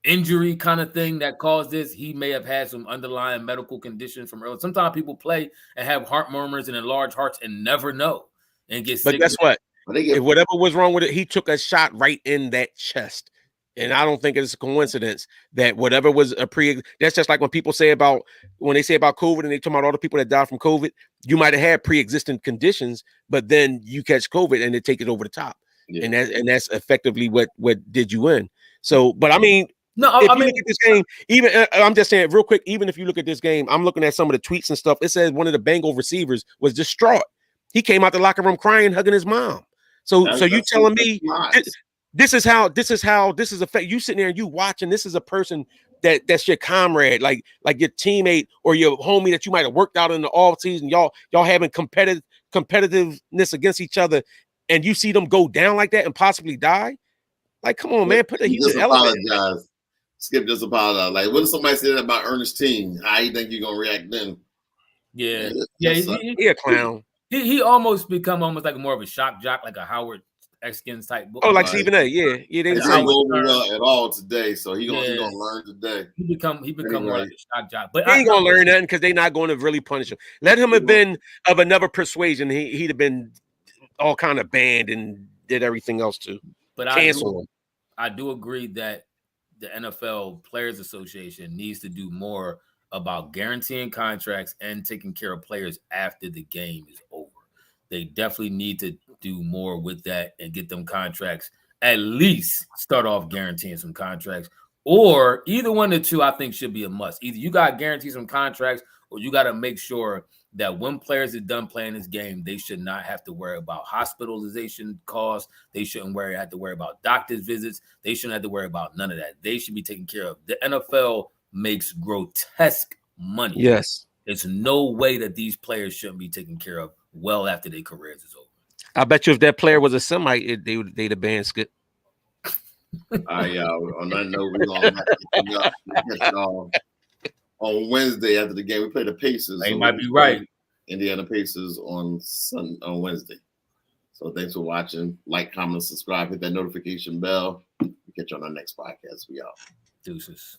injury kind of thing that caused this. He may have had some underlying medical condition from earlier. Sometimes people play and have heart murmurs and enlarged hearts and never know and get sick. But guess what? If whatever was wrong with it, he took a shot right in that chest. And I don't think it's a coincidence that whatever was that's just like when people say about COVID and they talk about all the people that died from COVID, you might have had pre-existing conditions, but then you catch COVID and they take it over the top. Yeah. And that's effectively what did you in. So, but I mean, look at this game, even I'm just saying real quick, even if you look at this game, I'm looking at some of the tweets and stuff. It says one of the Bengal receivers was distraught. He came out the locker room crying, hugging his mom. So you telling me this is affect you sitting there and you watching, this is a person that's your comrade, like your teammate or your homie that you might have worked out in the off season. Y'all having competitiveness against each other. And you see them go down like that and possibly die? Like, come on, man. Put the heat in the apologize. Skip just apologize. Like, what if somebody said that about Ernestine? How you think you're going to react then? Yeah. He a clown. He almost become like more of a shock jock, like a Howard X-Skins type book. Oh, like Stephen A. Yeah. They didn't go over at all today, so he gonna learn today. He become more like a shock jock. But he ain't gonna learn nothing because they're not going to really punish him. Let him have been of another persuasion. He'd have been all kind of banned and did everything else too. But I do agree that the NFL Players Association needs to do more about guaranteeing contracts and taking care of players after the game is over. They definitely need to do more with that and get them contracts, at least start off guaranteeing some contracts, or either one of the two I think should be a must. Either you got to guarantee some contracts or you got to make sure that when players are done playing this game, they should not have to worry about hospitalization costs. They shouldn't have to worry about doctor's visits. They shouldn't have to worry about none of that. They should be taken care of. The NFL makes grotesque money. Yes. There's no way that these players shouldn't be taken care of well after their careers is over. I bet you if that player was a Semite, they'd have banned Skip. Yeah. On that note, we're going to on Wednesday after the game. We play the Pacers. They might be right. Indiana Pacers on Wednesday. So thanks for watching. Like, comment, subscribe, hit that notification bell. We'll catch you on our next podcast. We out. Deuces.